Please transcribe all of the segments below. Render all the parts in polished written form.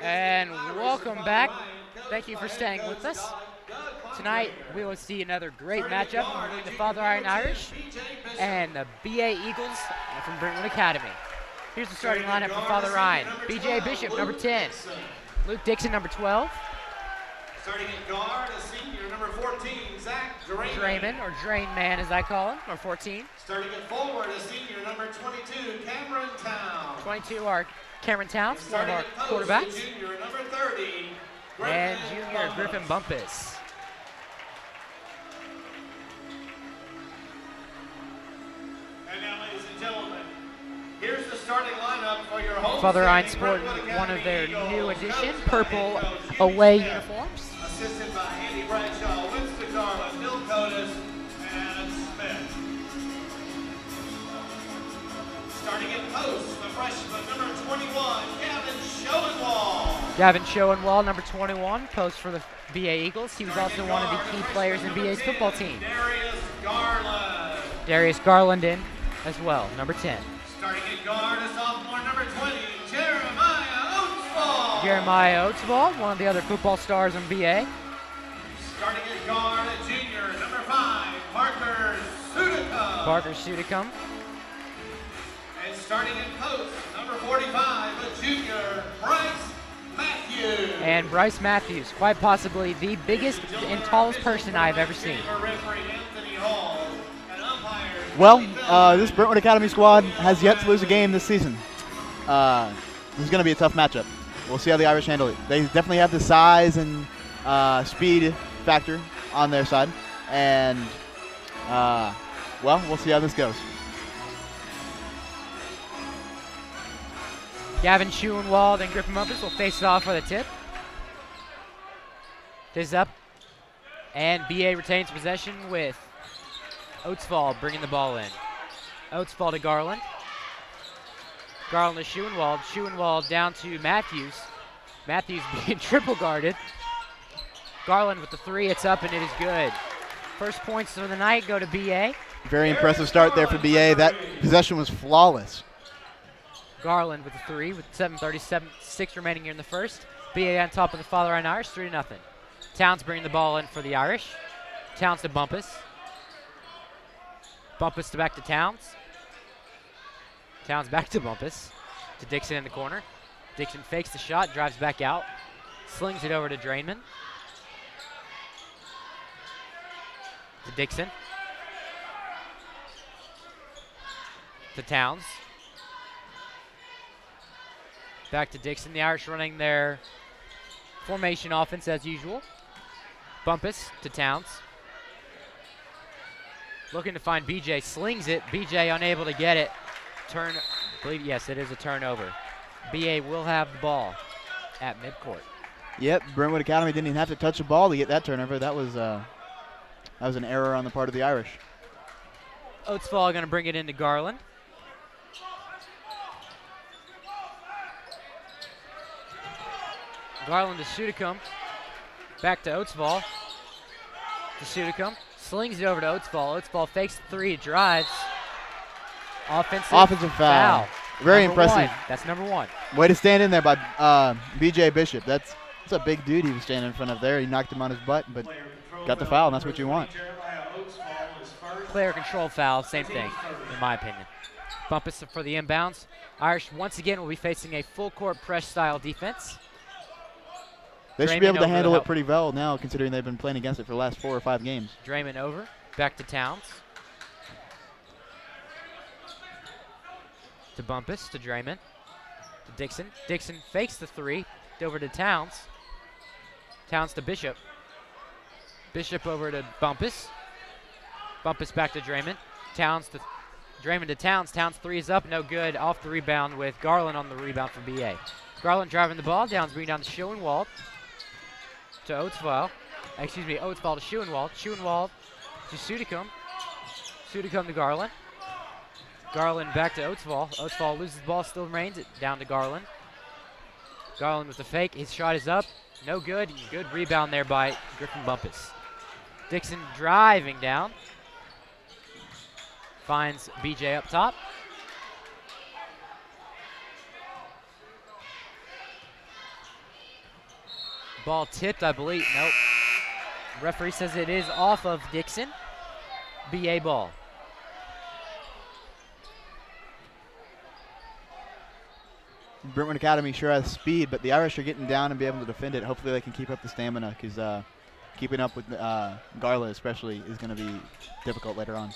And welcome back. Thank you for staying with us. Tonight, we will see another great matchup between the Father Ryan Irish and the BA Eagles from Brentwood Academy. Here's the starting lineup for Father Ryan. BJ Bishop, number 10. Luke Dixon, number 12. Starting at guard, a senior, number 14, Zach Draymond, or Drain Man as I call him, or 14. Starting at forward, a senior, number 22, Cameron Towns. 22 are Cameron Towns, one of our quarterbacks. Junior, number 30, and junior Griffin Bumpus. And now, ladies and gentlemen, here's the starting lineup for your home. Father Ryan sporting one of their new edition purple away uniforms. Assisted by Andy Bradshaw, Winston Garland, Bill Codas, and Smith. Starting at post, the freshman, number 21, Gavin Schoenwald. Gavin Schoenwald, number 21, post for the BA Eagles. He was also one of the key players in BA's football team. Darius Garland. Darius Garland in as well, number 10. Starting at guard, a sophomore, number 20, Jeremiah Oatsball. Jeremiah Oatsball, one of the other football stars in BA. Starting at guard, a junior, number 5, Parker Sudicum. Parker Sudicum. And starting at post, number 45, a junior, Bryce Matthews. And Bryce Matthews, quite possibly the biggest and tallest person I've ever seen. Well, this Brentwood Academy squad has yet to lose a game this season. This is going to be a tough matchup. We'll see how the Irish handle it. They definitely have the size and speed factor on their side. And, well, we'll see how this goes. Gavin Schoenwald and Griffin Bumpus will face it off for the tip. This is up. And BA retains possession with Oatsball bringing the ball in. Oatsball to Garland. Garland to Schoenwald. Schoenwald down to Matthews. Matthews being triple guarded. Garland with the 3. It's up and it is good. First points of the night go to BA. Very impressive start there for BA. That possession was flawless. Garland with the 3 with 7:37.6 remaining here in the first. BA on top of the Father Ryan Irish, 3-0. Towns bringing the ball in for the Irish. Towns to Bumpus. Bumpus back to Towns. Towns back to Bumpus. To Dixon in the corner. Dixon fakes the shot, drives back out. Slings it over to Drainman. To Dixon. To Towns. Back to Dixon. The Irish running their formation offense as usual. Bumpus to Towns. Looking to find BJ. Slings it. BJ unable to get it. I believe, yes, it is a turnover. BA will have the ball at midcourt. Yep, Brentwood Academy didn't even have to touch the ball to get that turnover. That was an error on the part of the Irish. Oatsball going to bring it into Garland. Garland to Sudicum. Back to Oatsball. To Sudicum. Slings it over to Oatsball. Oatsball fakes the 3, drives. Offensive foul. Very number impressive. 1. That's number 1. Way to stand in there by BJ Bishop. That's a big dude he was standing in front of there. He knocked him on his butt, but got the foul, and that's what you want. Player control foul, same thing, in my opinion. Bumpus for the inbounds. Irish once again will be facing a full court press style defense. They should be able to handle it pretty well now, considering they've been playing against it for the last 4 or 5 games. Draymond over. Back to Towns. To Bumpus, to Draymond. To Dixon. Dixon fakes the 3. Over to Towns. Towns to Bishop. Bishop over to Bumpus. Bumpus back to Draymond. Towns to Draymond to Towns. Towns 3 is up, no good. Off the rebound with Garland on the rebound for BA. Garland driving the ball. Downs bring down to Schoenwald. To Oatsball. Oatsball to Schoenwald. Schoenwald to Sudicum. Sudicum to Garland. Garland back to Oatsball. Oatsball loses the ball, still remains. Down to Garland. Garland with the fake. His shot is up. No good. Good rebound there by Griffin Bumpus. Dixon driving down. Finds BJ up top. Ball tipped, I believe. Nope. Referee says it is off of Dixon. BA ball. Brentwood Academy sure has speed, but the Irish are getting down and be able to defend it. Hopefully they can keep up the stamina, because keeping up with Garland especially is going to be difficult later on.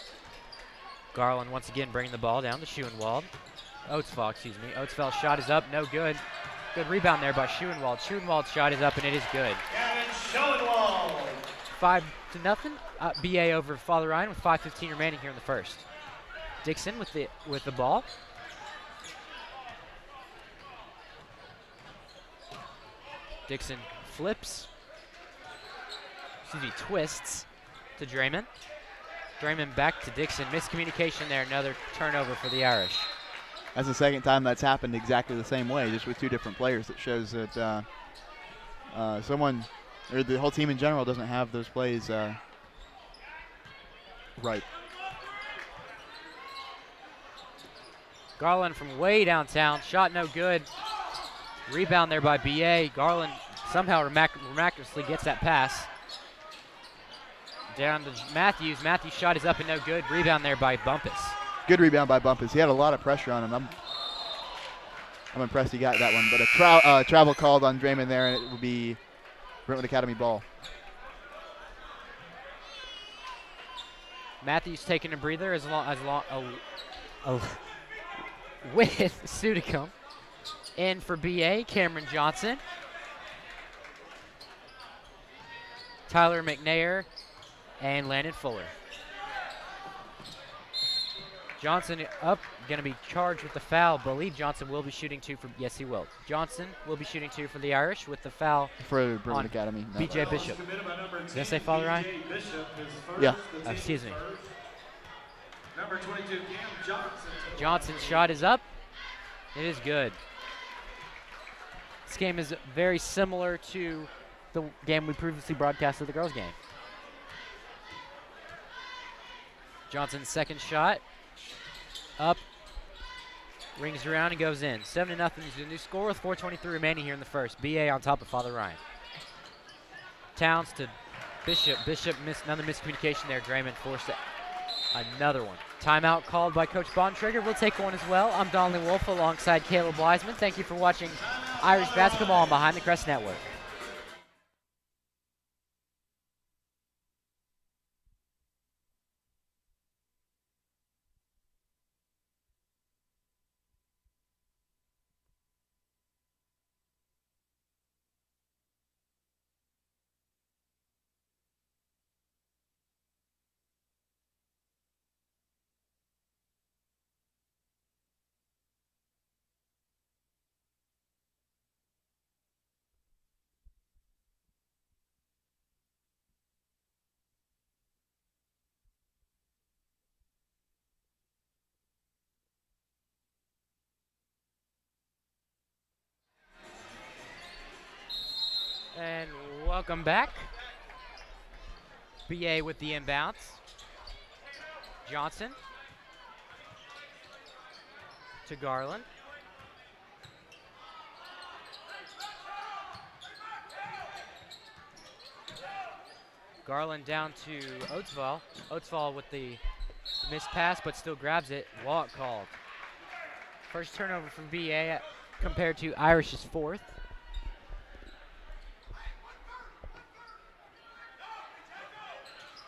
Garland once again bringing the ball down to Schuenwald. Oatsfall, excuse me. Oatsfall's shot is up, no good. Good rebound there by Schuenwald. Schuenwald's shot is up, and it is good. Kevin Schoenwald. 5-0. BA over Father Ryan with 5:15 remaining here in the first. Dixon with the ball. Dixon flips. Excuse me, twists to Draymond. Draymond back to Dixon. Miscommunication there. Another turnover for the Irish. That's the second time that's happened exactly the same way, just with two different players. It shows that someone, or the whole team in general, doesn't have those plays right. Garland from way downtown. Shot no good. Rebound there by BA. Garland somehow miraculously gets that pass. Down to Matthews. Matthews' shot is up and no good. Rebound there by Bumpus. Good rebound by Bumpus. He had a lot of pressure on him. I'm impressed he got that one. But a travel called on Draymond there, and it will be Brentwood Academy ball. Matthews taking a breather with Sudicum. In for BA, Cameron Johnson. Tyler McNair and Landon Fuller. Johnson up, going to be charged with the foul. Believe Johnson will be shooting two for, yes he will. Johnson will be shooting two for the Irish with the foul for Brentwood Academy. No. BJ Bishop. Did I say Father Ryan? Yeah. Excuse me. Number 22, Cam Johnson. Johnson's shot is up. It is good. This game is very similar to the game we previously broadcasted, the girls' game. Johnson's second shot. Up. Rings around and goes in. 7-0 is the new score with 4:23 remaining here in the first. BA on top of Father Ryan. Towns to Bishop. Bishop missed another miscommunication there. Draymond forced another one. Timeout called by Coach Bontrager. We'll take one as well. I'm Donnelly Wolf alongside Caleb Wiseman. Thank you for watching Irish basketball on Behind the Crest Network. And welcome back. BA with the inbounds. Johnson to Garland. Garland down to Oatsfall. Oatsfall with the missed pass, but still grabs it. Walk called. First turnover from BA compared to Irish's fourth.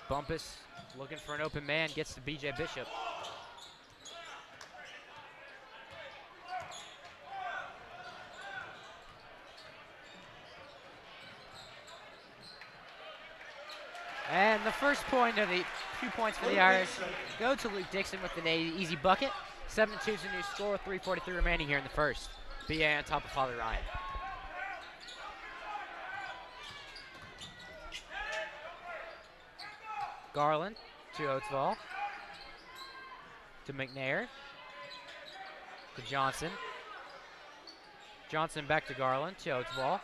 Bumpus looking for an open man, gets to BJ Bishop. And the first point of the 2 points for the Irish go to Luke Dixon with an easy bucket. 7-2 is the new score, 3:43 remaining here in the first. BA on top of Father Ryan. Garland to Oatsfall, to McNair, to Johnson. Johnson back to Garland, to Oatsfall.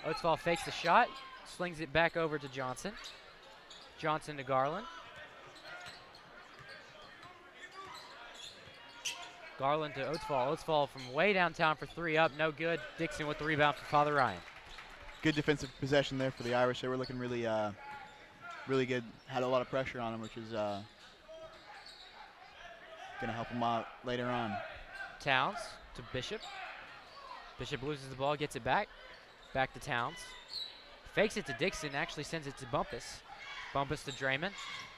Oatsfall fakes the shot, slings it back over to Johnson. Johnson to Garland. Garland to Oatsfall. Oatsfall from way downtown for three up, no good. Dixon with the rebound for Father Ryan. Good defensive possession there for the Irish. They were looking really, really good. Had a lot of pressure on them, which is going to help them out later on. Towns to Bishop. Bishop loses the ball, gets it back. Back to Towns. Fakes it to Dixon, actually sends it to Bumpus. Bumpus to Draymond.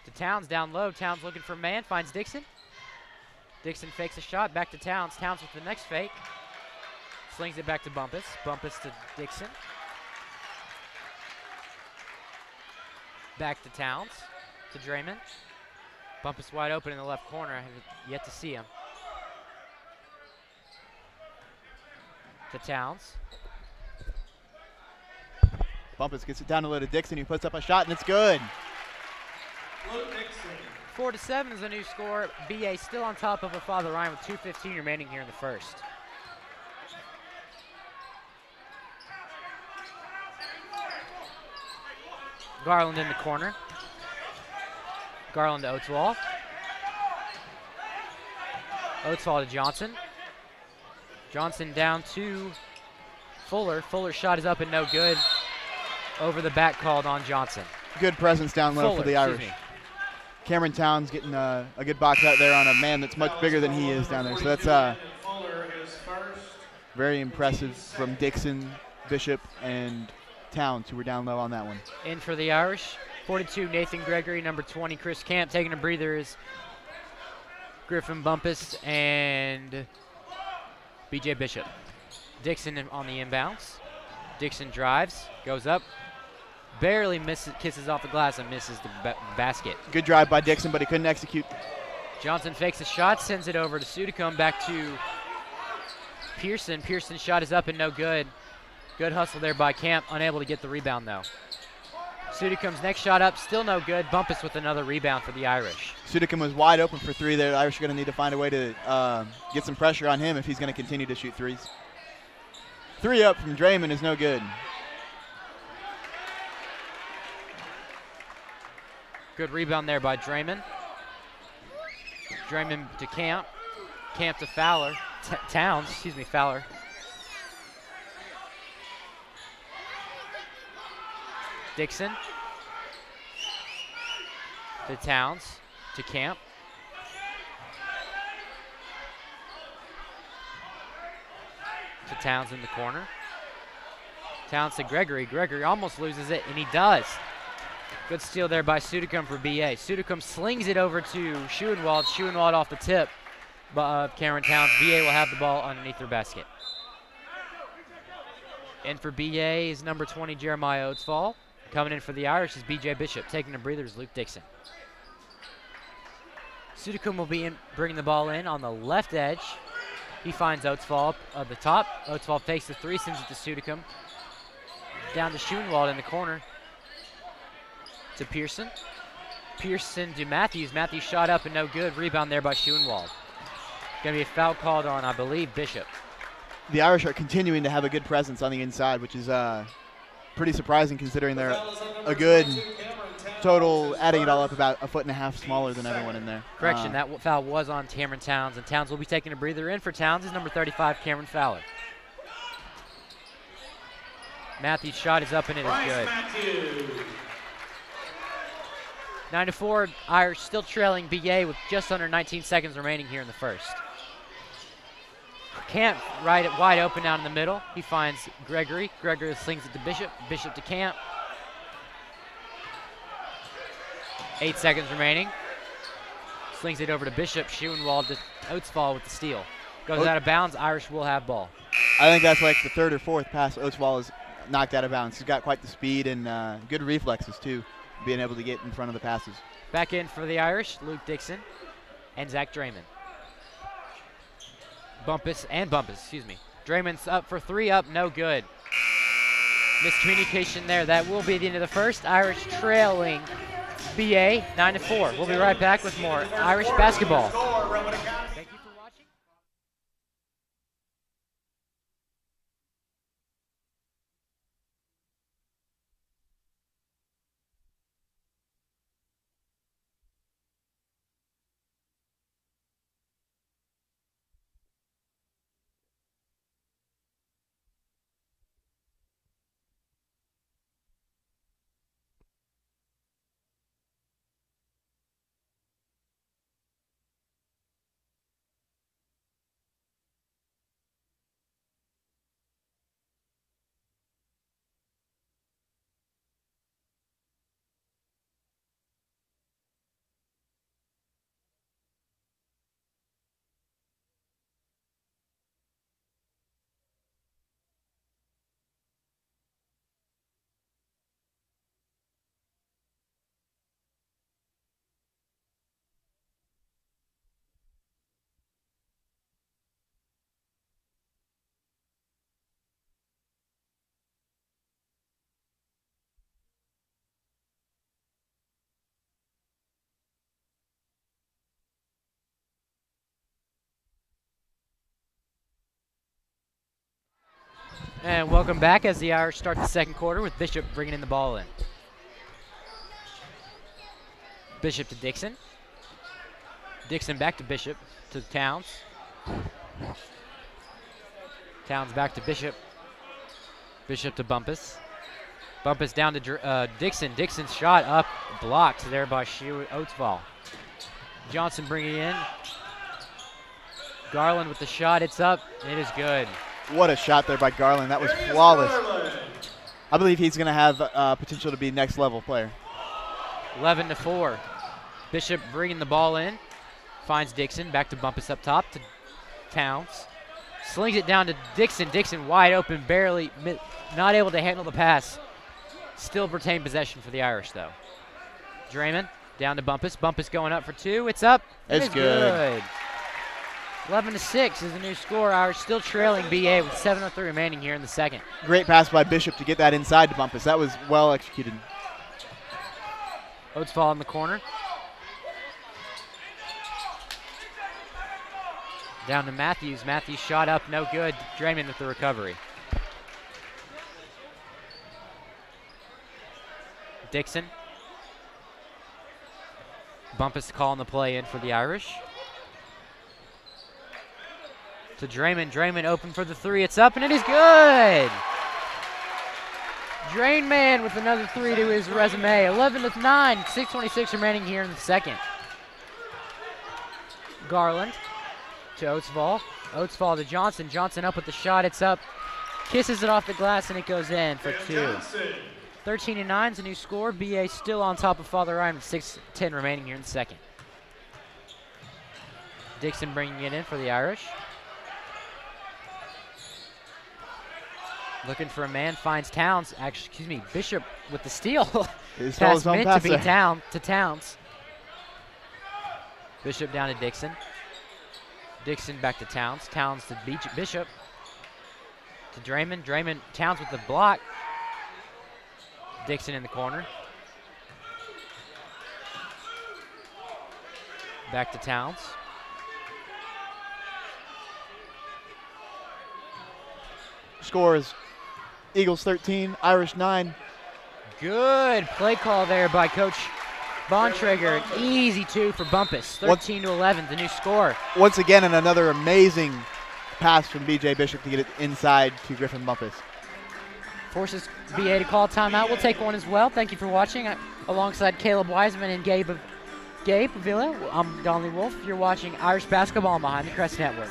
To Towns down low. Towns looking for a man, finds Dixon. Dixon fakes a shot, back to Towns. Towns with the next fake. Slings it back to Bumpus. Bumpus to Dixon. Back to Towns, to Draymond. Bumpus wide open in the left corner. I have yet to see him. To Towns. Bumpus gets it down low to Dixon. He puts up a shot, and it's good. 4-7 is the new score. BA still on top of a Father Ryan with 2:15 remaining here in the first. Garland in the corner. Garland to Oatswall. Oatswall to Johnson. Johnson down to Fuller. Fuller's shot is up and no good. Over the back called on Johnson. Good presence down low for the Irish. Cameron Towns getting a good box out there on a man that's much bigger than he is down there. So that's very impressive from Dixon, Bishop, and Towns, who were down low on that one. In for the Irish, 42, Nathan Gregory. Number 20, Chris Camp. Taking a breather is Griffin Bumpus and BJ Bishop. Dixon on the inbounds. Dixon drives, goes up, barely misses, kisses off the glass and misses the basket. Good drive by Dixon, but he couldn't execute. Johnson fakes a shot, sends it over to Sudicum, back to Pearson. Pearson's shot is up and no good. Good hustle there by Camp, unable to get the rebound though. Sudicum's next shot up, still no good. Bumpus with another rebound for the Irish. Sudicum was wide open for three there. The Irish are going to need to find a way to get some pressure on him if he's going to continue to shoot threes. 3 up from Draymond is no good. Good rebound there by Draymond. Draymond to Camp. Camp to Fowler. Towns, excuse me, Fowler. Dixon. To Towns. To Camp. To Towns in the corner. Towns to Gregory. Gregory almost loses it, and he does. Good steal there by Sudicum for BA. Sudicum slings it over to Schuenwald. Schuenwald off the tip of Cameron Towns. BA will have the ball underneath their basket. In for BA is number 20, Jeremiah Oatsfall. Coming in for the Irish is BJ Bishop. Taking a breather is Luke Dixon. Sudicum will be bringing the ball in on the left edge. He finds Oatsfall at the top. Oatsfall fakes the three, sends it to Sudicum. Down to Schuenwald in the corner. To Pearson. Pearson to Matthews. Matthews shot up and no good. Rebound there by Schuenwald. Going to be a foul called on, I believe, Bishop. The Irish are continuing to have a good presence on the inside, which is pretty surprising considering they're a good total, adding it all up, about 1.5 feet smaller than everyone in there. Correction, that foul was on Cameron Towns, and Towns will be taking a breather. In for Towns is number 35, Cameron Fowler. Matthews' shot is up and it is good. 9-4, Irish still trailing BA with just under 19 seconds remaining here in the first. Camp wide open down in the middle. He finds Gregory. Gregory slings it to Bishop. Bishop to Camp. 8 seconds remaining. Slings it over to Bishop. Schuenwald to Oatsfall with the steal. Goes out of bounds. Irish will have ball. I think that's like the third or fourth pass Oatsfall is knocked out of bounds. He's got quite the speed and good reflexes too, being able to get in front of the passes. Back in for the Irish, Luke Dixon and Zach Draymond. Bumpus, excuse me. Draymond's up for 3, up, no good. Miscommunication there. That will be the end of the first. Irish trailing BA 9-4. We'll be right back with more Irish basketball. Thank you. And welcome back as the Irish start the second quarter with Bishop bringing in the ball in. Bishop to Dixon. Dixon back to Bishop to Towns. Towns back to Bishop. Bishop to Bumpus. Bumpus down to Dixon. Dixon's shot up, blocked there by Oatsvall. Johnson bringing in. Garland with the shot. It's up. It is good. What a shot there by Garland. That was flawless. I believe he's going to have potential to be next level player. 11-4. Bishop bringing the ball in. Finds Dixon. Back to Bumpus up top to Towns. Slings it down to Dixon. Dixon wide open, barely, not able to handle the pass. Still retain possession for the Irish, though. Draymond down to Bumpus. Bumpus going up for two. It's up. It's good. 11-6 is the new score. Irish still trailing BA with 7:03 remaining here in the second. Great pass by Bishop to get that inside to Bumpus. That was well executed. Oatsvall in the corner. Down to Matthews. Matthews shot up, no good. Draymond with the recovery. Dixon. Bumpus calling the play in for the Irish. To Draymond. Draymond open for the three. It's up and it is good. Drainman with another three to his resume. 11-9, 6:26 remaining here in the second. Garland to Oatsvall. Oatsvall to Johnson. Johnson up with the shot. It's up. Kisses it off the glass and it goes in for two. 13-9 is a new score. BA still on top of Father Ryan with 6:10 remaining here in the second. Dixon bringing it in for the Irish. Looking for a man, finds Towns. Actually, excuse me, Bishop with the steal. Pass meant to be Towns. Bishop down to Dixon. Dixon back to Towns. Towns to Bishop. To Draymond. Draymond, Towns with the block. Dixon in the corner. Back to Towns. Score is Eagles 13, Irish 9. Good play call there by Coach Bontrager. An easy two for Bumpus. 13-11, the new score. Once again, and another amazing pass from B.J. Bishop to get it inside to Griffin Bumpus. Forces BA to call timeout. We'll take one as well. Thank you for watching. Alongside Caleb Wiseman and Gabe Avilla, I'm Donnelly Wolf. You're watching Irish basketball on Behind the Crest Network.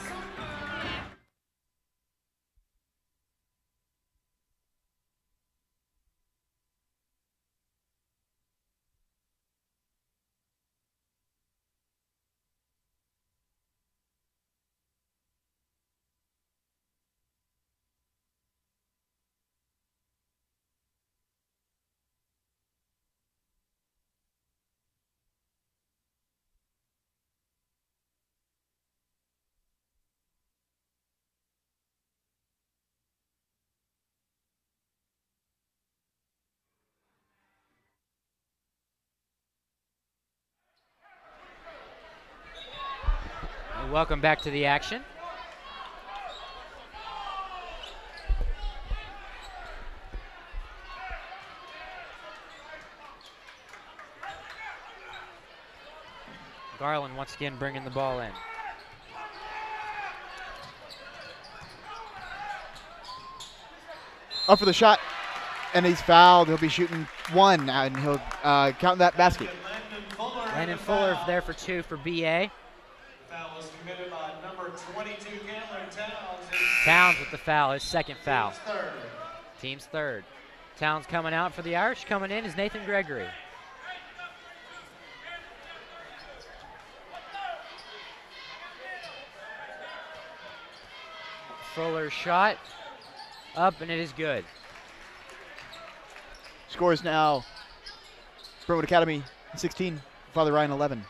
Welcome back to the action. Garland once again bringing the ball in. Up for the shot, and he's fouled. He'll be shooting one, and he'll count that basket. Landon Fuller there for two for BA. Foul was committed by number 22, Candler Towns. Towns with the foul, his second foul. Third. Team's third. Towns coming out for the Irish. Coming in is Nathan Gregory. Fuller's shot up, and it is good. Score is now Brentwood Academy 16, Father Ryan 11.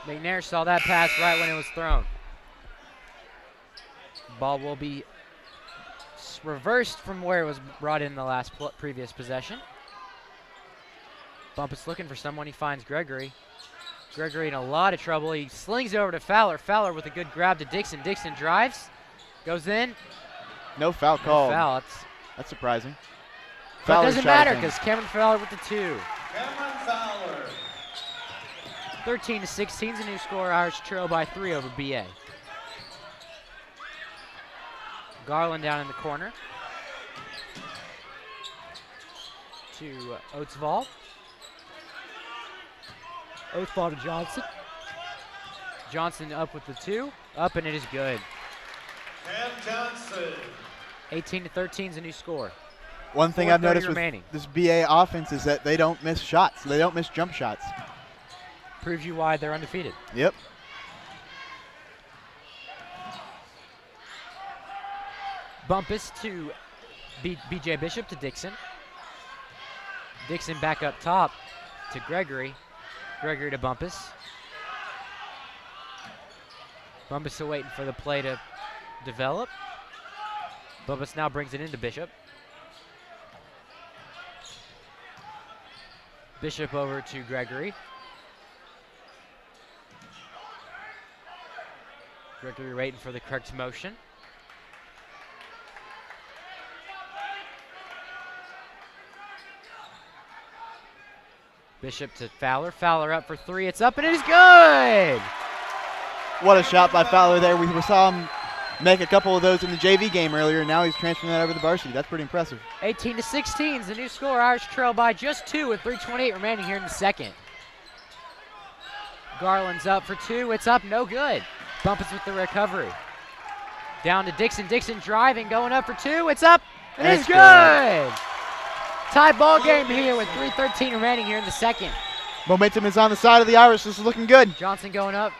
McNair saw that pass right when it was thrown. Ball will be reversed from where it was brought in the last previous possession. Bumpus looking for someone. He finds Gregory. Gregory in a lot of trouble. He slings it over to Fowler. Fowler with a good grab to Dixon. Dixon drives, Goes in. No foul No called. foul. That's surprising. But it Fowler's doesn't shot is matter in. because Cameron Fowler with the 2. Cameron Fowler. 13-16 is a new score. Irish trail by 3 over BA. Garland down in the corner to Oatsvall. Oatsvall to Johnson. Johnson up with the 2. Up, and it is good. Cam Johnson. 18-13 is a new score. One thing I've 4:30 noticed remaining. with this BA offense is that they don't miss shots. They don't miss jump shots. Proves you why they're undefeated. Yep. Bumpus to BJ Bishop to Dixon. Dixon back up top to Gregory. Gregory to Bumpus. Bumpus still waiting for the play to develop. Bumpus now brings it into Bishop. Bishop over to Gregory. Gregory waiting for the correct motion. Bishop to Fowler. Fowler up for 3. It's up, and it is good! What a shot by Fowler there. We saw him make a couple of those in the JV game earlier, and now he's transferring that over to the varsity. That's pretty impressive. 18-16 is the new score. Irish trail by just 2 with 3:28 remaining here in the second. Garland's up for 2. It's up, no good. Bumpus with the recovery. Down to Dixon. Dixon driving, going up for 2. It's up, and it's good! Tie ball game here with 3:13 remaining here in the second. Momentum is on the side of the Irish. This is looking good. Johnson going up.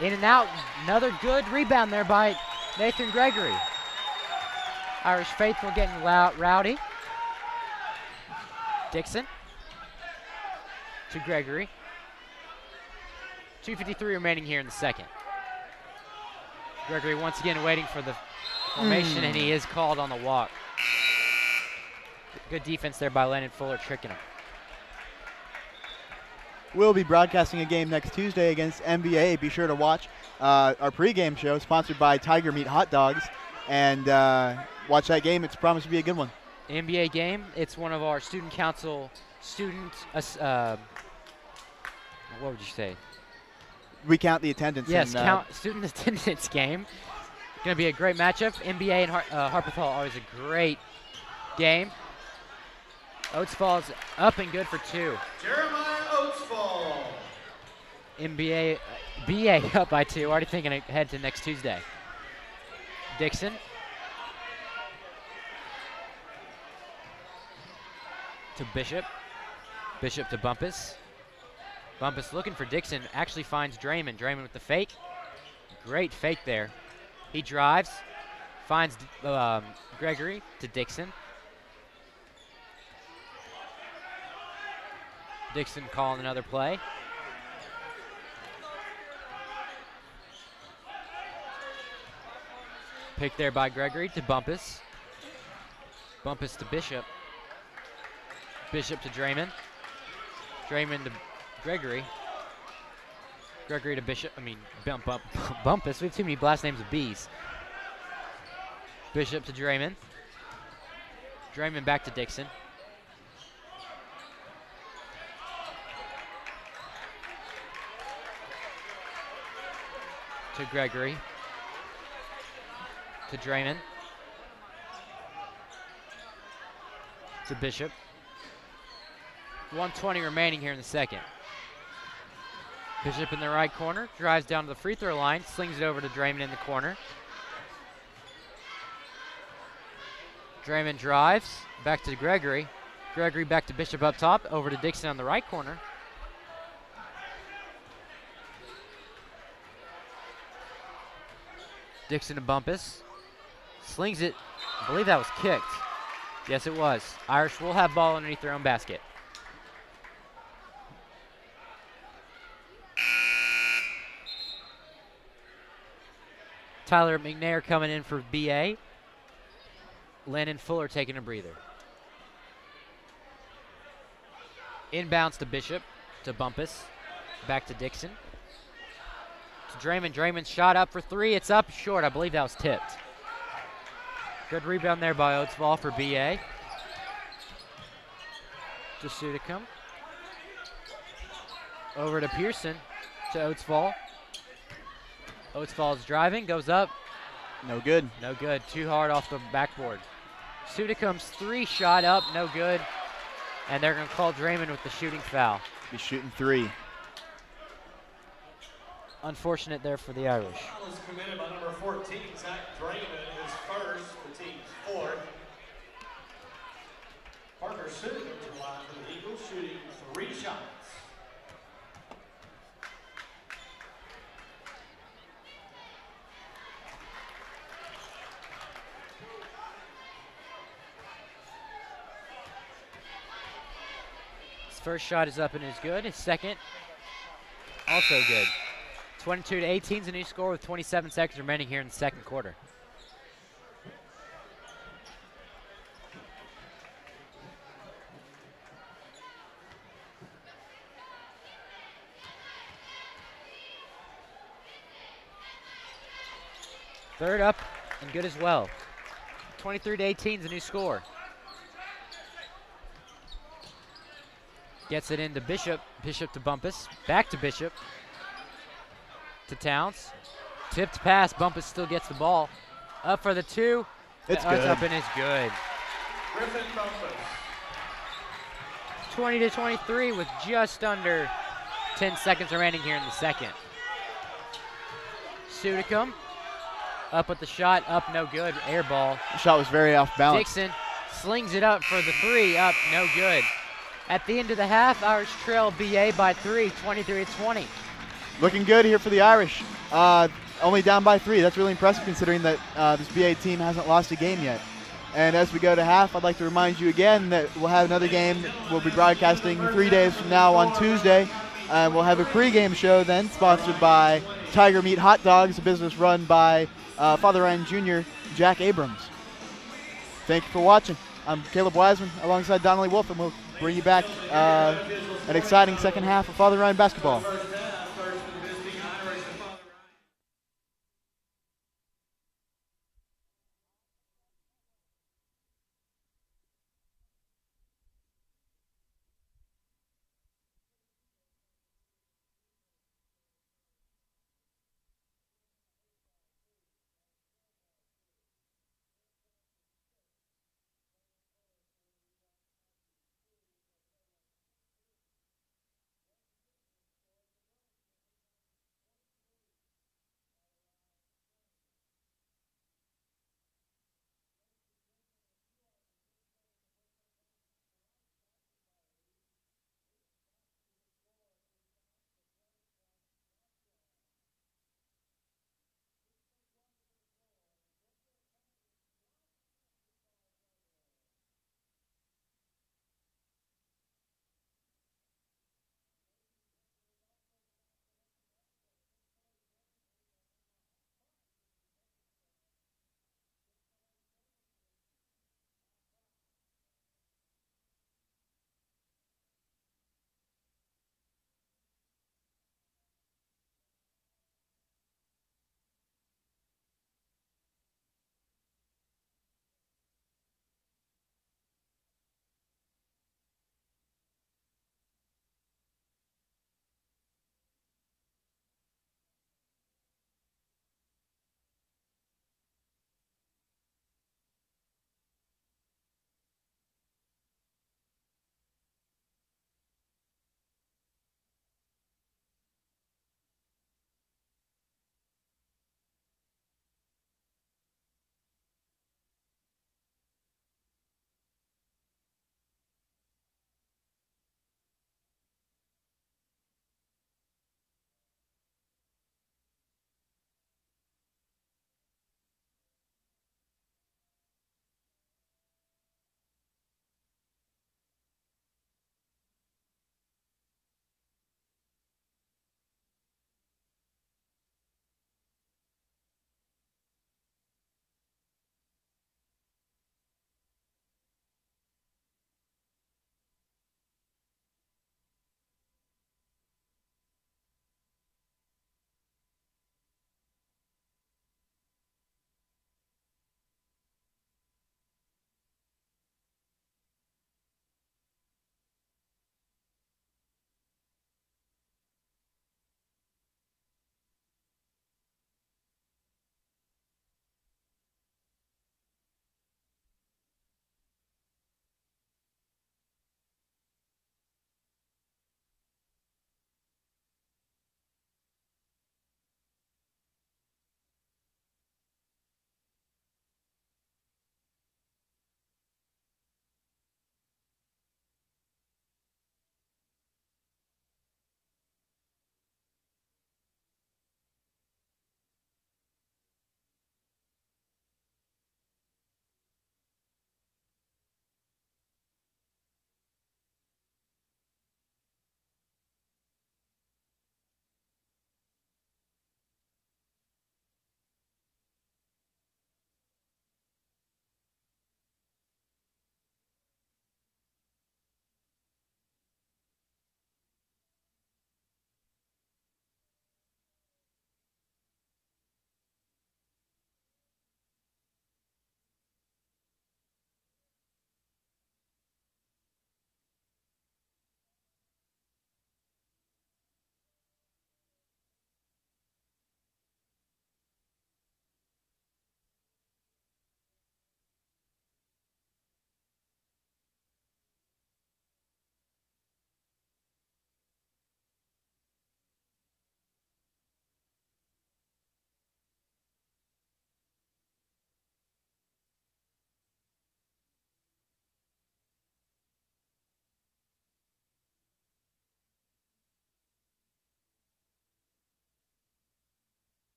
In and out. Another good rebound there by Nathan Gregory. Irish faithful getting rowdy. Dixon to Gregory. 2:53 remaining here in the second. Gregory once again waiting for the formation, and he is called on the walk. Good defense there by Landon Fuller, tricking him. We'll be broadcasting a game next Tuesday against NBA. Be sure to watch our pregame show sponsored by Tiger Meat Hot Dogs, and watch that game. It's promised to be a good one. NBA game. It's one of our student council what would you say? We count the attendance. Yes, count student attendance game. Going to be a great matchup. NBA and Harpeth Hall, always a great game. Oatsfall's up and good for 2. Jeremiah Oatsfall. NBA, BA up by 2. Already thinking ahead to next Tuesday. Dixon. To Bishop. Bishop to Bumpus. Bumpus looking for Dixon. Actually finds Draymond. Draymond with the fake. Great fake there. He drives. Finds Gregory to Dixon. Dixon calling another play. Picked there by Gregory to Bumpus. Bumpus to Bishop. Bishop to Draymond. Draymond to Gregory. Gregory to Bishop. Bumpus. We have too many last names of B's. Bishop to Draymond. Draymond back to Dixon. To Gregory. To Draymond. To Bishop. 1:20 remaining here in the second. Bishop in the right corner. Drives down to the free throw line. Slings it over to Draymond in the corner. Draymond drives. Back to Gregory. Gregory back to Bishop up top. Over to Dixon on the right corner. Dixon to Bumpus. Slings it. I believe that was kicked. Yes, it was. Irish will have ball underneath their own basket. Tyler McNair coming in for BA. Landon Fuller taking a breather. Inbounds to Bishop, to Bumpus. Back to Dixon. to Draymond. Draymond's shot up for three. It's up short. I believe that was tipped. Good rebound there by Oatsvall for BA. To Sudicum. Over to Pearson. To Oatsvall. Oatsvall's driving. Goes up. No good. No good. Too hard off the backboard. Sudicum's three shot up. No good. And they're going to call Draymond with the shooting foul. He's shooting three. Unfortunate there for the Irish. Foul is committed by number 14, Zach Draymond, his first, the team's fourth. Parker Sudicum to the line for the Eagles, shooting 3 shots. His first shot is up and is good. His second, also good. 22-18 is a new score with 27 seconds remaining here in the second quarter. Third up and good as well. 23-18 is a new score. Gets it into Bishop. Bishop to Bumpus. Back to Bishop. To Towns. Tipped pass. Bumpus still gets the ball. Up for the two. It's It's good. up and it's good. Griffin Bumpus. 20-23 with just under 10 seconds remaining here in the second. Sudicum. Up with the shot. Up, no good. Air ball. The shot was very off balance. Dixon slings it up for the three. Up, no good. At the end of the half, Irish trail BA by 3, 23-20. Looking good here for the Irish. Only down by 3. That's really impressive considering that this BA team hasn't lost a game yet. And as we go to half, I'd like to remind you again that we'll have another game. We'll be broadcasting 3 days from now on Tuesday. We'll have a pregame show then, sponsored by Tiger Meat Hot Dogs, a business run by Father Ryan Jr., Jack Abrams. Thank you for watching. I'm Caleb Wiseman alongside Donnelly Wolf, and we'll bring you back an exciting second half of Father Ryan basketball.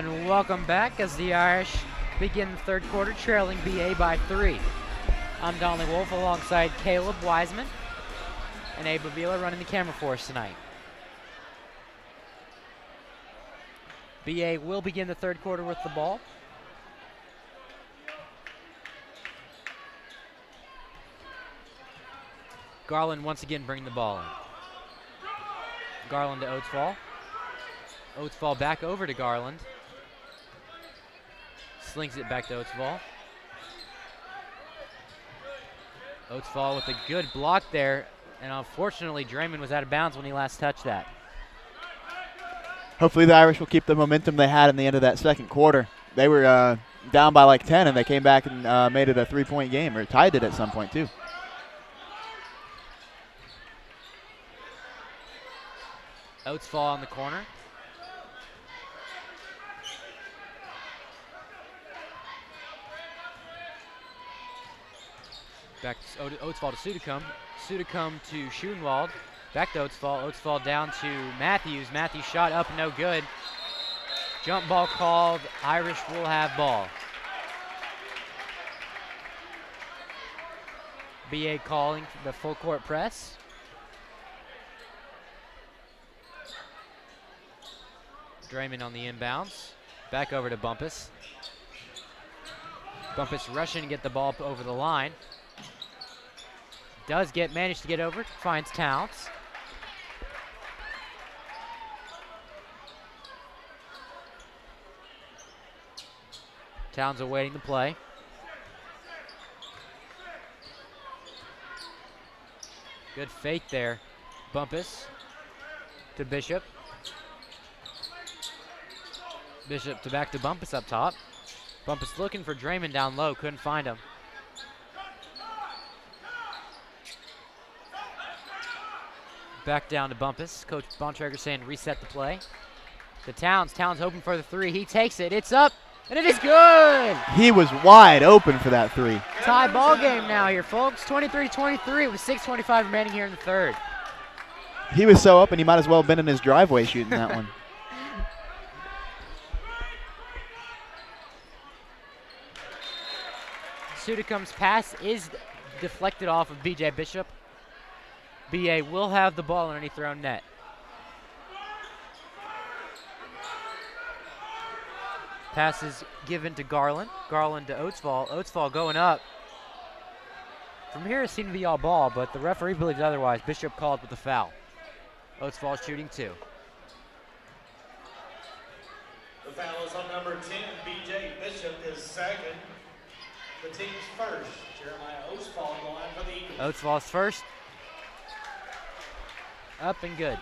And welcome back as the Irish begin the third quarter trailing BA by 3. I'm Donnelly Wolf alongside Caleb Wiseman and Abe Avilla running the camera for us tonight. BA will begin the third quarter with the ball. Garland once again bringing the ball in. Garland to Oatsfall. Oatsfall back over to Garland. Slings it back to Oatsfall. Oatsfall with a good block there, and unfortunately Draymond was out of bounds when he last touched that. Hopefully the Irish will keep the momentum they had in the end of that second quarter. They were down by like 10, and they came back and made it a 3-point game, or tied it at some point too. Oatsfall on the corner. Back to Oatsfall to Sudacum. Sudacum to Schoenwald. Back to Oatsfall. Oatsfall down to Matthews. Matthews shot up, no good. Jump ball called. Irish will have ball. BA calling the full court press. Draymond on the inbounds. Back over to Bumpus. Bumpus rushing to get the ball over the line. Manage to get over, finds Towns. Towns awaiting the play. Good fake there. Bumpus to Bishop. Bishop to back to Bumpus up top. Bumpus looking for Draymond down low, couldn't find him. Back down to Bumpus. Coach Bontrager saying reset the play. To Towns. Towns hoping for the three. He takes it. It's up, and it is good. He was wide open for that three. Tie ball game now here, folks. 23-23 with 6:25 remaining here in the third. He was so open, he might as well have been in his driveway shooting that one. Sudacum's pass is deflected off of B.J. Bishop. BA will have the ball underneath their own net. Pass is given to Garland. Garland to Oatsfall. Oatsfall going up. From here it seemed to be all ball, but the referee believes otherwise. Bishop called with the foul. Oatsfall shooting 2. The foul is on number 10, B.J. Bishop is second. The team's first. Jeremiah Oatsfall on the line for the Eagles. Oatsfall's first. Up and good.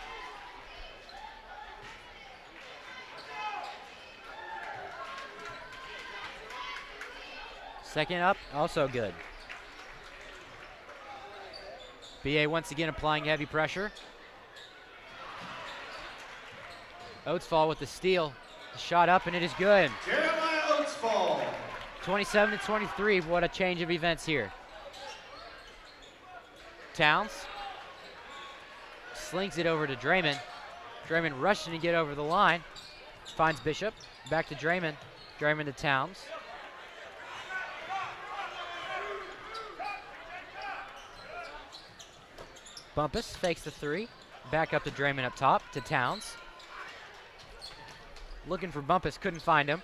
Second up, also good. BA once again applying heavy pressure. Oatsfall with the steal. Shot up and it is good. Jeremiah Oatsfall. 27-23, what a change of events here. Towns slings it over to Draymond. Draymond rushing to get over the line. Finds Bishop. Back to Draymond. Draymond to Towns. Bumpus fakes the three. Back up to Draymond up top to Towns. Looking for Bumpus, couldn't find him.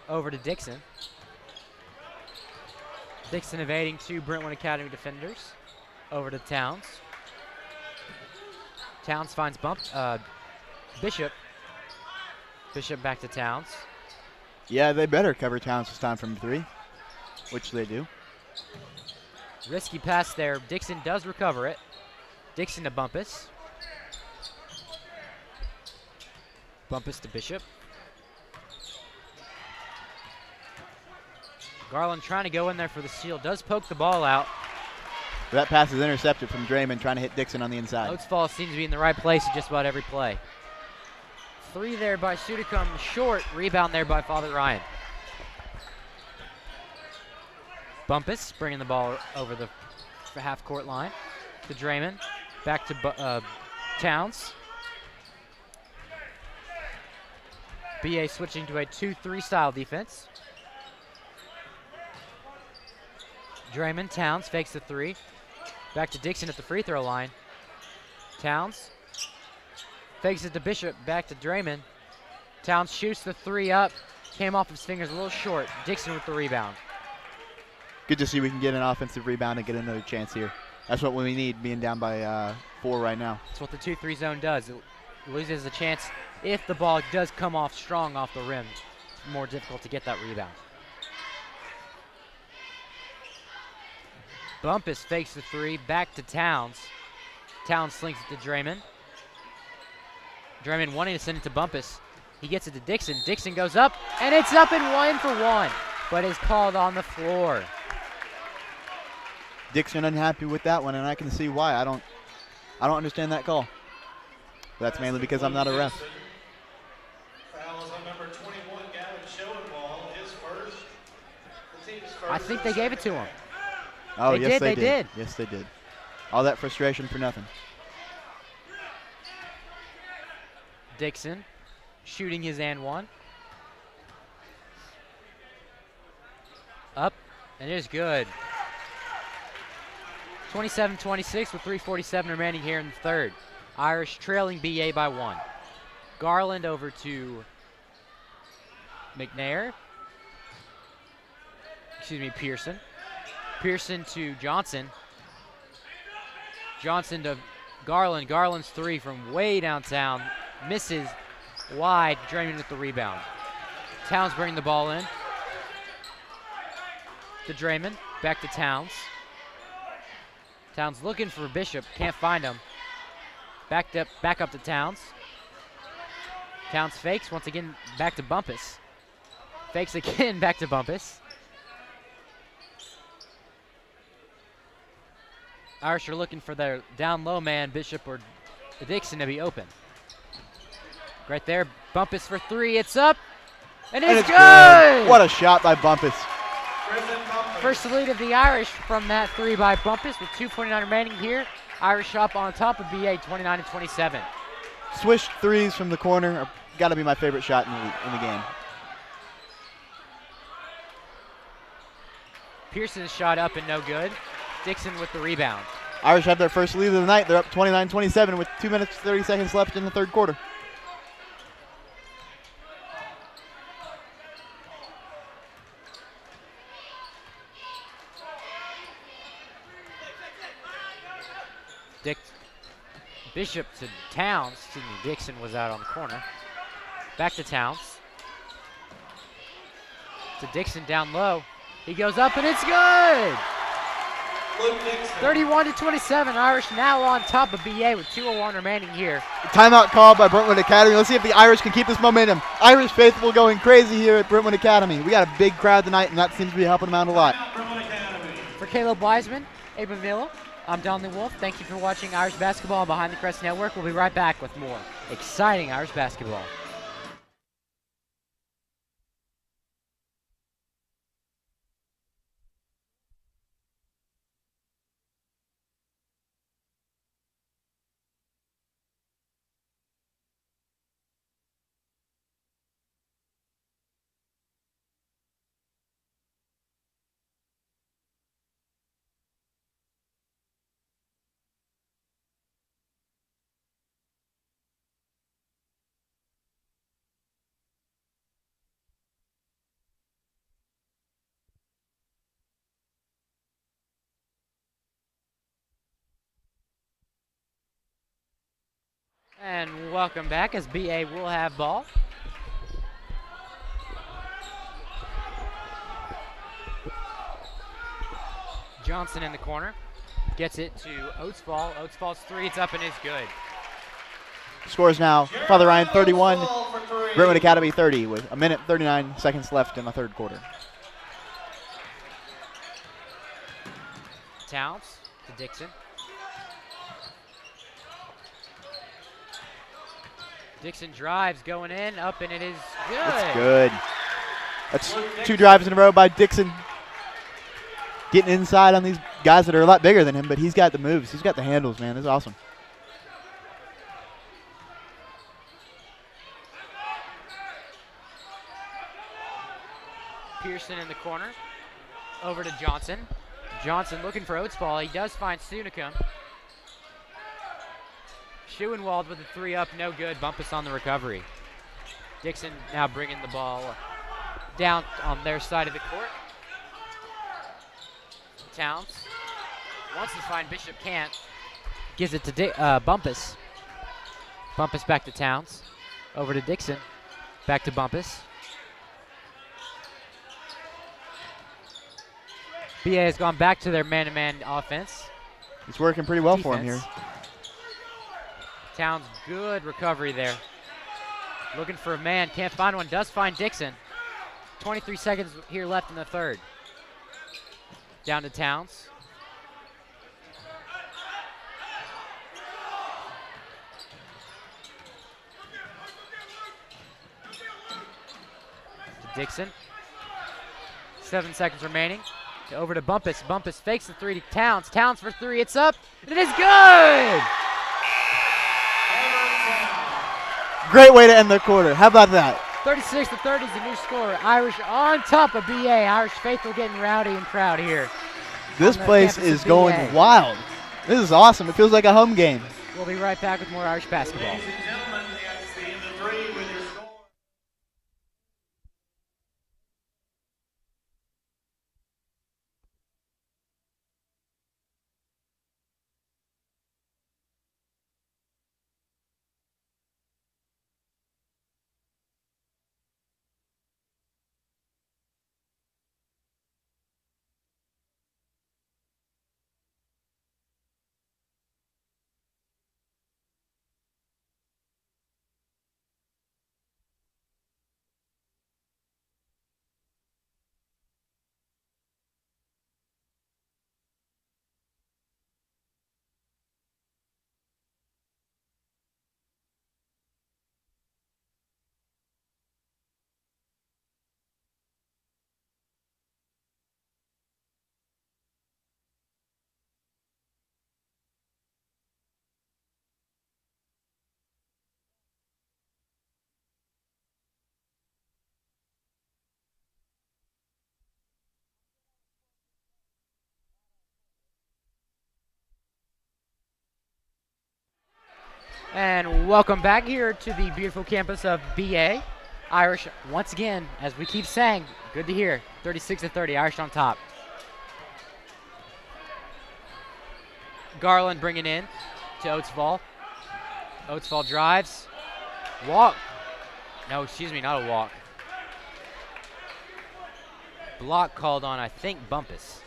Over to Dixon. Dixon evading 2 Brentwood Academy defenders. Over to Towns. Towns finds Bishop. Bishop back to Towns. Yeah, they better cover Towns this time from 3, which they do. Risky pass there. Dixon does recover it. Dixon to Bumpus. Bumpus to Bishop. Garland trying to go in there for the steal. Does poke the ball out. That pass is intercepted from Draymond trying to hit Dixon on the inside. Oatsfall seems to be in the right place at just about every play. 3 there by Sudacum, short. Rebound there by Father Ryan. Bumpus bringing the ball over the half-court line to Draymond. Back to Towns. BA switching to a 2-3 style defense. Draymond, Towns fakes the 3. Back to Dixon at the free throw line. Towns fakes it to Bishop, back to Draymond. Towns shoots the 3 up, came off his fingers a little short. Dixon with the rebound. Good to see we can get an offensive rebound and get another chance here. That's what we need, being down by 4 right now. That's what the 2-3 zone does. It loses a chance if the ball does come off strong off the rim. It's more difficult to get that rebound. Bumpus fakes the 3, back to Towns. Towns slings it to Draymond. Draymond wanting to send it to Bumpus. He gets it to Dixon. Dixon goes up, and it's up and 1 for 1, but is called on the floor. Dixon unhappy with that one, and I can see why. I don't understand that call. But that's mainly because I'm not a ref. Foul is on number 21, Gavin Schoenwald, his first. The team's first. I think they gave it to him. Oh, They yes, did, they they did. did. Yes, they did. All that frustration for nothing. Dixon shooting his and 1. Up, and it is good. 27-26 with 3:47 remaining here in the third. Irish trailing BA by 1. Garland over to McNair. Excuse me, Pearson. Pearson to Johnson. Johnson to Garland. Garland's 3 from way downtown. Misses wide. Draymond with the rebound. Towns bringing the ball in. To Draymond. Back to Towns. Towns looking for Bishop. Can't find him. Back up to Towns. Towns fakes. Once again, back to Bumpus. Fakes again, back to Bumpus. Irish are looking for their down low man, Bishop or Dixon, to be open. Right there, Bumpus for 3. It's up, and it's good! What a shot by Bumpus. First lead of the Irish from that 3 by Bumpus with 2:49 remaining here. Irish up on top of BA 29-27. Swish 3s from the corner are got to be my favorite shot in the game. Pearson's shot up and no good. Dixon with the rebound. Irish have their first lead of the night. They're up 29-27 with 2 minutes 30 seconds left in the third quarter. Bishop to Towns. Excuse me, Dixon was out on the corner. Back to Towns. To Dixon down low. He goes up and it's good! 31-27. Irish now on top of BA with 2:01 remaining here. Timeout called by Brentwood Academy. Let's see if the Irish can keep this momentum. Irish faithful going crazy here at Brentwood Academy. We got a big crowd tonight, and that seems to be helping them out a lot. For Caleb Wiseman, Abe Avilla, I'm Donnelly Wolf. Thank you for watching Irish basketball on Behind the Crest Network. We'll be right back with more exciting Irish basketball. And welcome back as BA will have ball. Johnson in the corner. Gets it to Oatsfall. Oatsfall's 3, it's up and it's good. Scores now, Father Ryan 31, Brentwood Academy 30 with 1 minute 39 seconds left in the third quarter. Towns to Dixon. Dixon drives, going in, up, and it is good. It's good. That's 2 drives in a row by Dixon. Getting inside on these guys that are a lot bigger than him, but he's got the moves. He's got the handles, man. It's awesome. Pearson in the corner. Over to Johnson. Johnson looking for Oatsball. He does find Sunicum. Schuenwald with a 3 up, no good. Bumpus on the recovery. Dixon now bringing the ball down on their side of the court. Towns wants to find Bishop, can't. Gives it to Bumpus. Bumpus back to Towns. Over to Dixon. Back to Bumpus. BA has gone back to their man-to-man offense. It's working pretty well for him here. Towns, good recovery there. Looking for a man, can't find one, does find Dixon. 23 seconds here left in the third. Down to Towns. To Dixon. 7 seconds remaining. Over to Bumpus. Bumpus fakes the 3 to Towns. Towns for 3, it's up, and it is good! Great way to end the quarter. How about that? 36 to 30 is the new score. Irish on top of BA. Irish faithful getting rowdy and proud here. This place is going wild. This is awesome. It feels like a home game. We'll be right back with more Irish basketball. Ladies and gentlemen, that's the end of 3 with your score. And welcome back here to the beautiful campus of BA. Irish, once again, as we keep saying, good to hear, 36 to 30, Irish on top. Garland bringing in to Oatsball. Oatsball drives. Walk. No, excuse me, not a walk. Block called on, I think, Bumpus.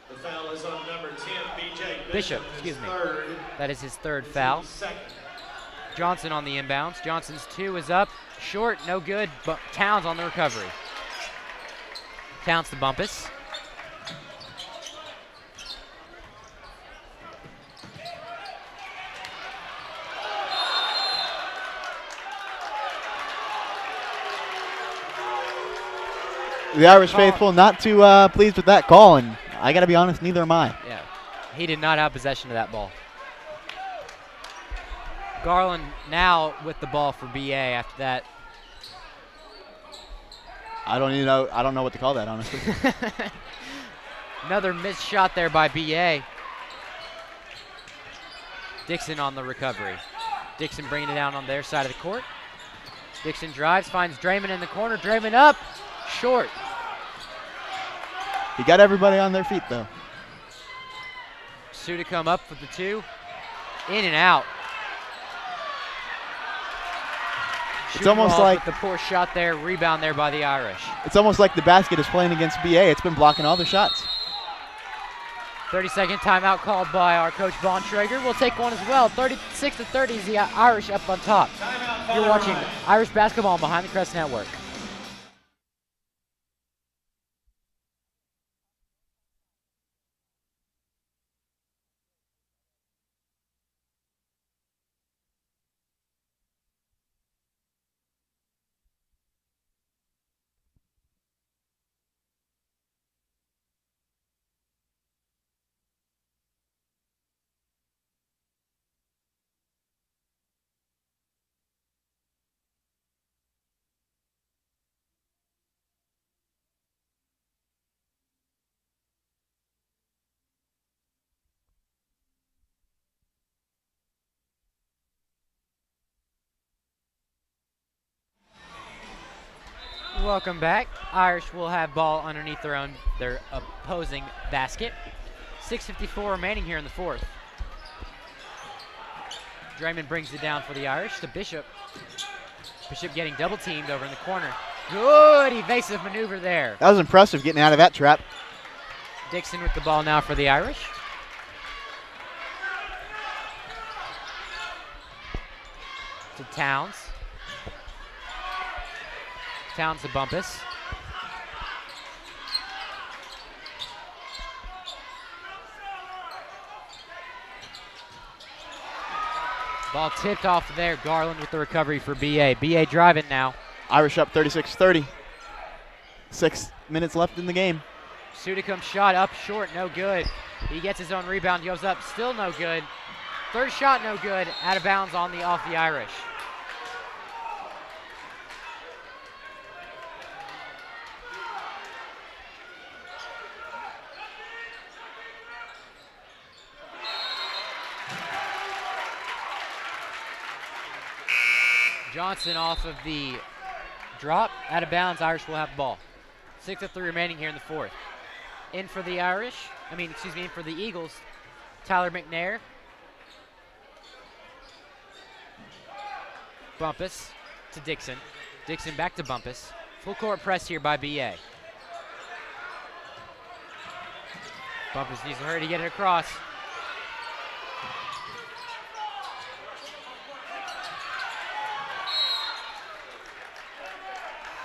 The foul is on number 10, BJ Bishop, excuse me. Third. That is his third foul. Second. Johnson on the inbounds. Johnson's 2 is up. Short, no good, but Towns on the recovery. Towns to Bumpus. The Irish faithful not too pleased with that call, and I got to be honest, neither am I. Yeah, he did not have possession of that ball. Garland now with the ball for BA after that. I don't know what to call that, honestly. Another missed shot there by BA. Dixon on the recovery. Dixon bringing it down on their side of the court. Dixon drives, finds Draymond in the corner. Draymond up, short. He got everybody on their feet, though. Suda come up with the 2. In and out. It's almost like the poor shot there, rebound there by the Irish. It's almost like the basket is playing against BA. It's been blocking all their shots. 30-second timeout called by our coach Bontrager. We'll take one as well. 36 to 30 is the Irish up on top. You're watching Irish basketball on Behind the Crest Network. Welcome back. Irish will have ball underneath their opposing basket. 6:54 remaining here in the fourth. Draymond brings it down for the Irish to Bishop. Bishop getting double teamed over in the corner. Good evasive maneuver there. That was impressive getting out of that trap. Dixon with the ball now for the Irish. To Towns. Towns to Bumpus. Ball tipped off there. Garland with the recovery for BA. BA driving now. Irish up 36-30. 6 minutes left in the game. Sudicum shot up short, no good. He gets his own rebound, goes up, still no good. Third shot, no good. Out of bounds off the Irish. Johnson off of the drop, out of bounds. Irish will have the ball. 6:03 remaining here in the fourth. In for the in for the Eagles, Tyler McNair. Bumpus to Dixon. Dixon back to Bumpus. Full court press here by BA. Bumpus needs to hurry to get it across.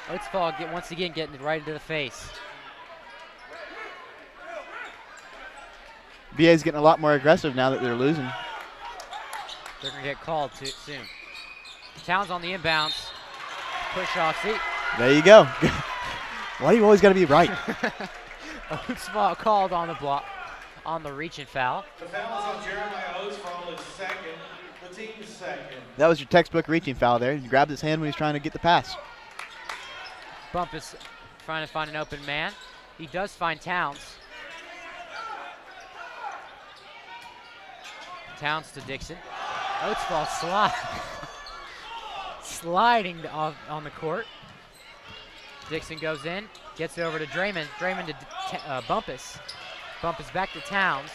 Oatsfall once again getting it right into the face. BA's getting a lot more aggressive now that they're losing. They're going to get called too soon. Towns on the inbounds. Push off. See? There you go. Why do you always got to be right? Oatsfall called on the block, on the reach and foul. The foul is on Jeremiah Oatsfall, his second, the team's second. That was your textbook reaching foul there. He grabbed his hand when he was trying to get the pass. Bumpus trying to find an open man. He does find Towns. Towns to Dixon. Oatsfall sliding on the court. Dixon goes in, gets it over to Draymond. Draymond to Bumpus. Bumpus back to Towns.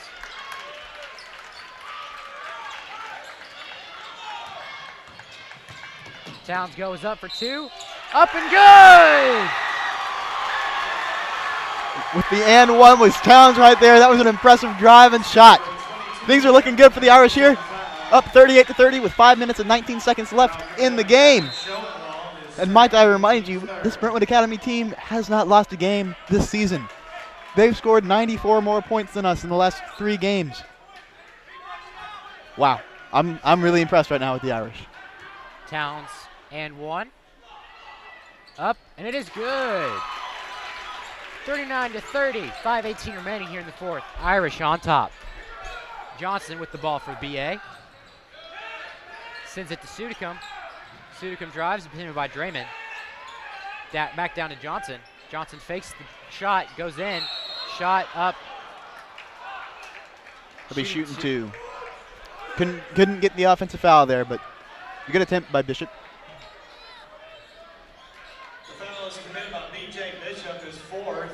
Towns goes up for two. Up and good! With the and one was Towns right there. That was an impressive drive and shot. Things are looking good for the Irish here. Up 38-30 with 5 minutes and 19 seconds left in the game. And might I remind you, this Brentwood Academy team has not lost a game this season. They've scored 94 more points than us in the last 3 games. Wow, I'm really impressed right now with the Irish. Towns and one. Up, and it is good. 39-30, 5:18 remaining here in the fourth. Irish on top. Johnson with the ball for BA. Sends it to Sudicum. Sudicum drives, pinned by Draymond. Back down to Johnson. Johnson fakes the shot, goes in. Shot up. He'll be shooting two. Couldn't get the offensive foul there, but a good attempt by Bishop. The foul is committed by B.J. Bishop, his fourth.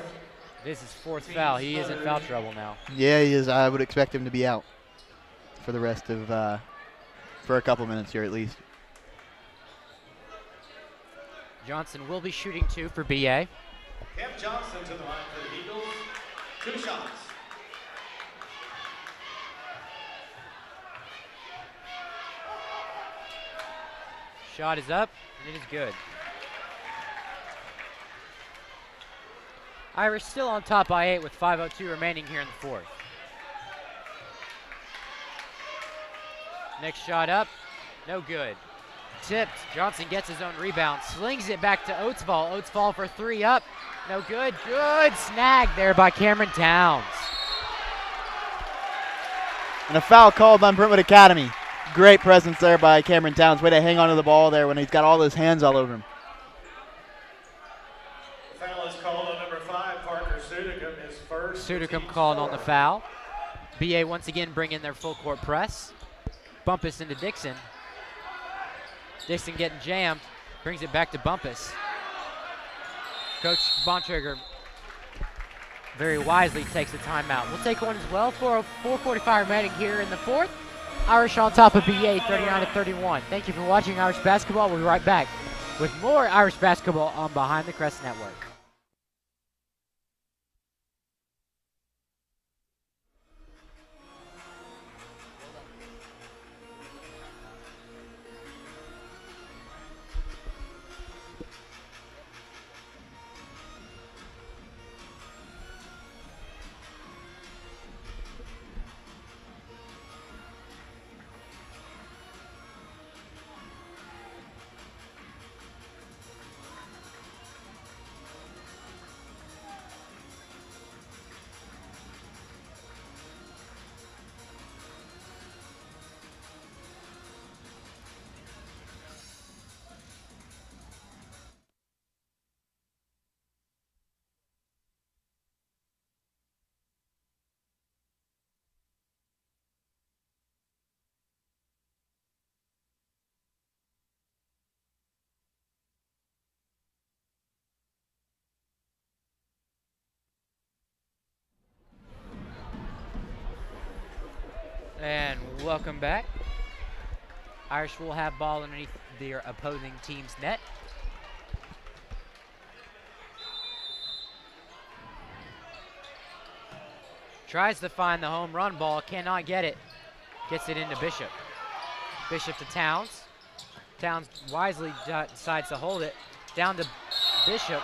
This is fourth foul. He is in foul trouble now. Yeah, he is. I would expect him to be out for the rest of, for a couple minutes here at least. Johnson will be shooting two for BA. Cam Johnson to the line for the Eagles. 2 shots. Shot is up, and it is good. Irish still on top by 8 with 5:02 remaining here in the fourth. Next shot up, no good. Tipped, Johnson gets his own rebound, slings it back to Oatsfall. Oatsfall for 3 up, no good. Good snag there by Cameron Towns. And a foul called on Brentwood Academy. Great presence there by Cameron Towns. Way to hang on to the ball there when he's got all his hands all over him. The foul is called on number 5, Parker Sudicum, his first. Sudicum called on the foul. BA once again bring in their full court press. Bumpus into Dixon. Dixon getting jammed, brings it back to Bumpus. Coach Bontrager very wisely takes a timeout. We'll take one as well. 4:45 remaining here in the fourth. Irish on top of BA 39-31. Thank you for watching Irish basketball. We'll be right back with more Irish basketball on Behind the Crest Network. And welcome back. Irish will have ball underneath their opposing team's net. Tries to find the home run ball, cannot get it. Gets it into Bishop. Bishop to Towns. Towns wisely decides to hold it. Down to Bishop.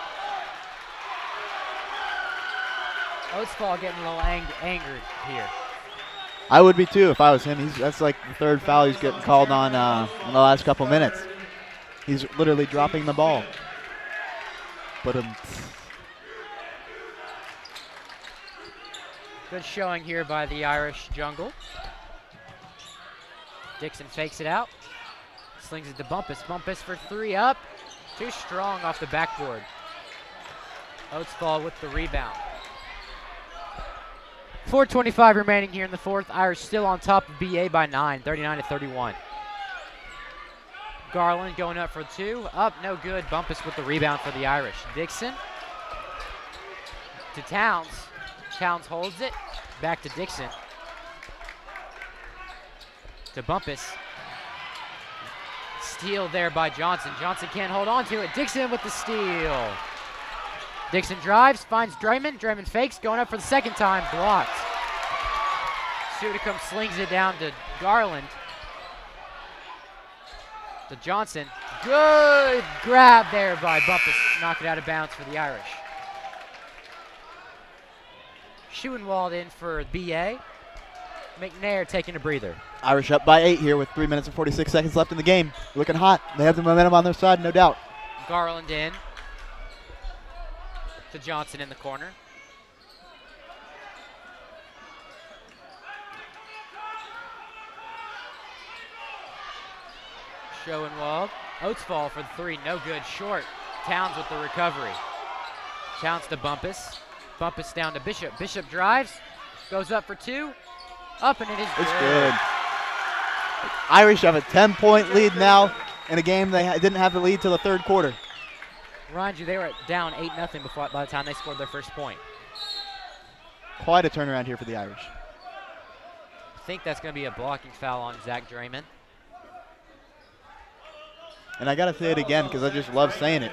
Oatsfall getting a little angered here. I would be too if I was him. That's like the third foul he's getting called on in the last couple minutes. He's literally dropping the ball. But good showing here by the Irish jungle. Dixon fakes it out. Slings it to Bumpus. Bumpus for three up. Too strong off the backboard. Oatsfall with the rebound. 4:25 remaining here in the fourth. Irish still on top of BA by 9, 39-31. Garland going up for two. Up, no good. Bumpus with the rebound for the Irish. Dixon to Towns. Towns holds it. Back to Dixon. To Bumpus. Steal there by Johnson. Johnson can't hold on to it. Dixon with the steal. Dixon drives, finds Draymond. Draymond fakes, going up for the second time, blocked. Sudicum slings it down to Garland. To Johnson. Good grab there by Bumpus. Knock it out of bounds for the Irish. Schuenwald in for BA. McNair taking a breather. Irish up by 8 here with 3 minutes and 46 seconds left in the game. Looking hot. They have the momentum on their side, no doubt. Garland in. To Johnson in the corner. Schoenwald. Oatsfall for the three, no good, short. Towns with the recovery. Towns to Bumpus. Bumpus down to Bishop. Bishop drives, goes up for two. Up and it is it's good. Irish have a 10-point lead now in a game they didn't have the lead till the third quarter. Remind you, they were down 8-0 before by the time they scored their first point. Quite a turnaround here for the Irish. I think that's going to be a blocking foul on Zach Draymond. And I got to say it again because I just love saying it.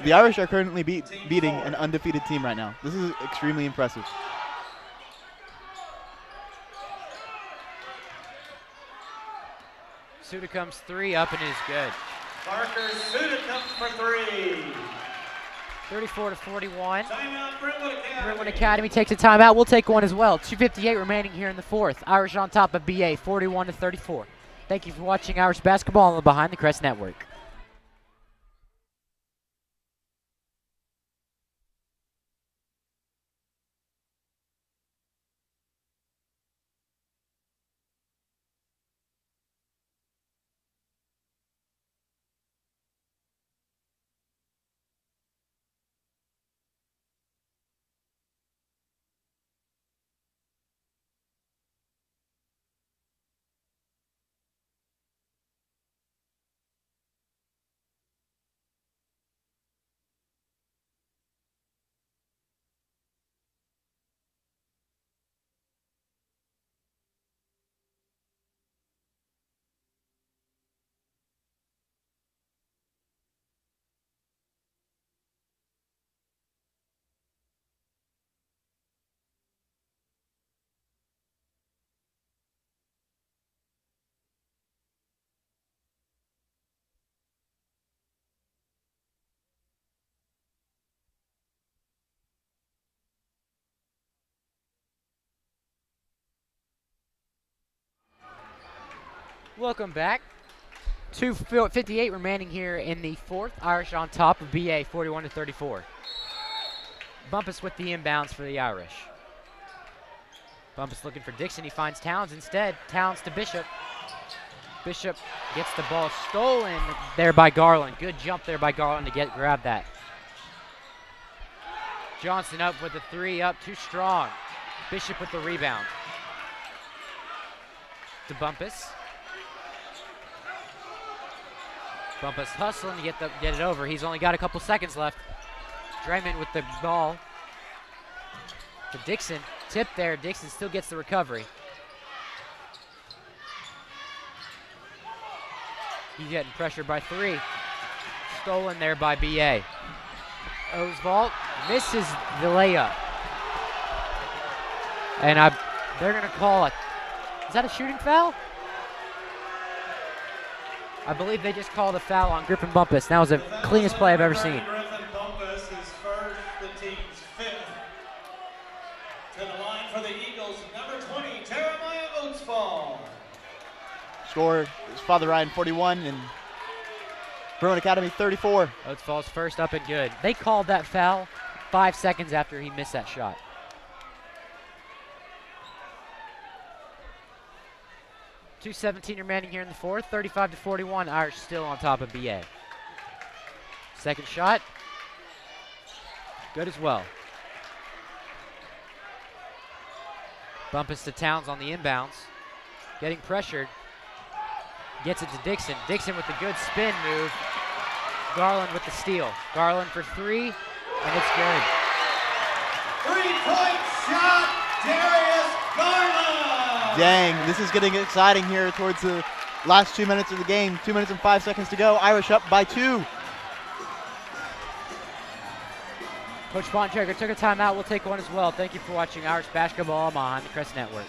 The Irish are currently beating an undefeated team right now. This is extremely impressive. Sudicum's three up and is good. Parker Sudicum for three. 34-41. Timeout, Brentwood Academy. Brentwood Academy takes a timeout. We'll take one as well. 2:58 remaining here in the fourth. Irish on top of BA, 41-34. Thank you for watching Irish basketball on the Behind the Crest Network. Welcome back. 2:58 remaining here in the fourth. Irish on top of BA 41-34. Bumpus with the inbounds for the Irish. Bumpus looking for Dixon. He finds Towns instead. Towns to Bishop. Bishop gets the ball stolen there by Garland. Good jump there by Garland to grab that. Johnson up with the three, up too strong. Bishop with the rebound. To Bumpus. Bumpus hustling to get it over. He's only got a couple seconds left. Draymond with the ball. To Dixon. Tip there. Dixon still gets the recovery. He's getting pressured by three. Stolen there by BA. Oswald misses the layup. And they're going to call it. Is that a shooting foul? I believe they just called a foul on Griffin Bumpus. That was the cleanest play I've ever seen. Griffin Bumpus is first, the team's fifth. To the line for the Eagles, number 20, Jeremiah Oatsfall. Score is Father Ryan 41 and Brentwood Academy 34. Oatsfall's first up and good. They called that foul 5 seconds after he missed that shot. .217 remaining here in the fourth. 35-41. Irish still on top of BA. Second shot. Good as well. Bumpus to Towns on the inbounds. Getting pressured. Gets it to Dixon. Dixon with the good spin move. Garland with the steal. Garland for three, and it's good. 3-point shot, Darius Garland. Dang, this is getting exciting here towards the last 2 minutes of the game. 2 minutes and 5 seconds to go. Irish up by 2. Coach Bontrager took a timeout. We'll take one as well. Thank you for watching Irish basketball on the Crest Network.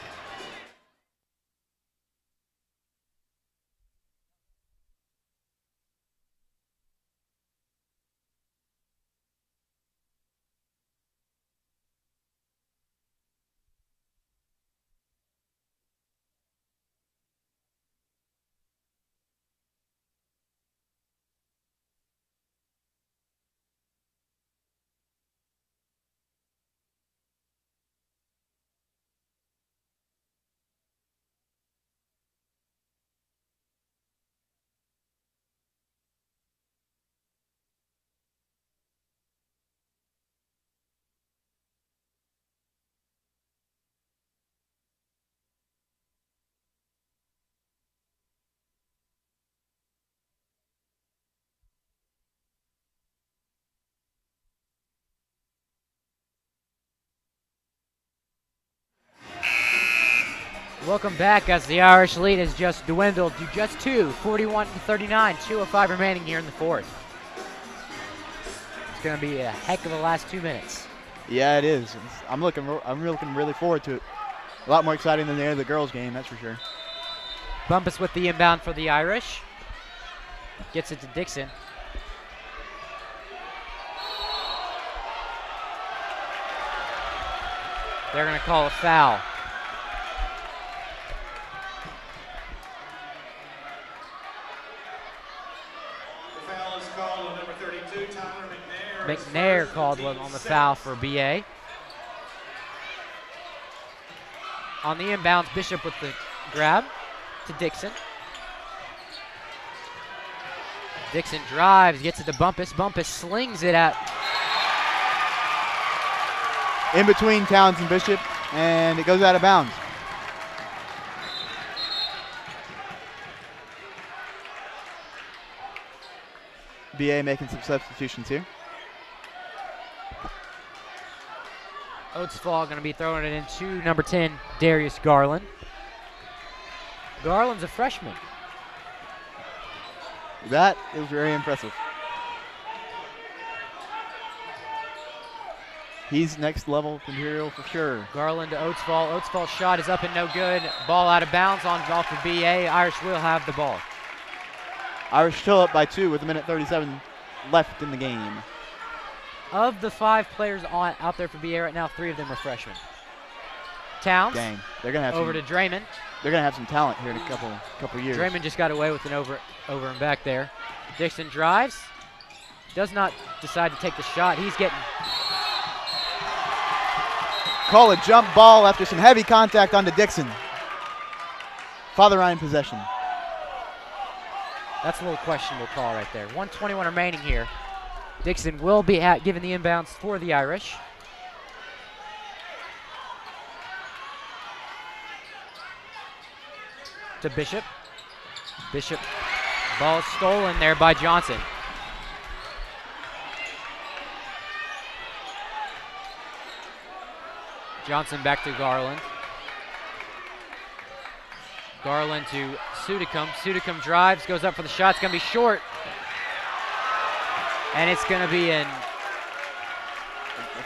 Welcome back as the Irish lead has just dwindled to just 2, 41-39, 2:05 remaining here in the fourth. It's going to be a heck of a last 2 minutes. Yeah, it is. I'm looking really forward to it. A lot more exciting than the girls' game, that's for sure. Bumpus with the inbound for the Irish. Gets it to Dixon. They're going to call a foul. McNair called one on the foul for BA. On the inbounds, Bishop with the grab to Dixon. Dixon drives, gets it to Bumpus. Bumpus slings it at. In between Towns and Bishop, and it goes out of bounds. BA making some substitutions here. Oatsfall going to be throwing it into number 10, Darius Garland. Garland's a freshman. That is very impressive. He's next level material for sure. Garland to Oatsfall. Oatsfall's shot is up and no good. Ball out of bounds off of BA. Irish will have the ball. Irish still up by 2 with 1:37 left in the game. Of the 5 players out there for BA right now, 3 of them are freshmen. Towns. Dang, they're gonna have over to Draymond. they're going to have some talent here in a couple years. Draymond just got away with an over and back there. Dixon drives. Does not decide to take the shot. He's getting... Call a jump ball after some heavy contact onto Dixon. Father Ryan possession. That's a little questionable call right there. 1:21 remaining here. Dixon will be given the inbounds for the Irish. To Bishop. Bishop, ball stolen there by Johnson. Johnson back to Garland. Garland to Sudicum. Sudicum drives, goes up for the shot. It's going to be short. And it's going to be a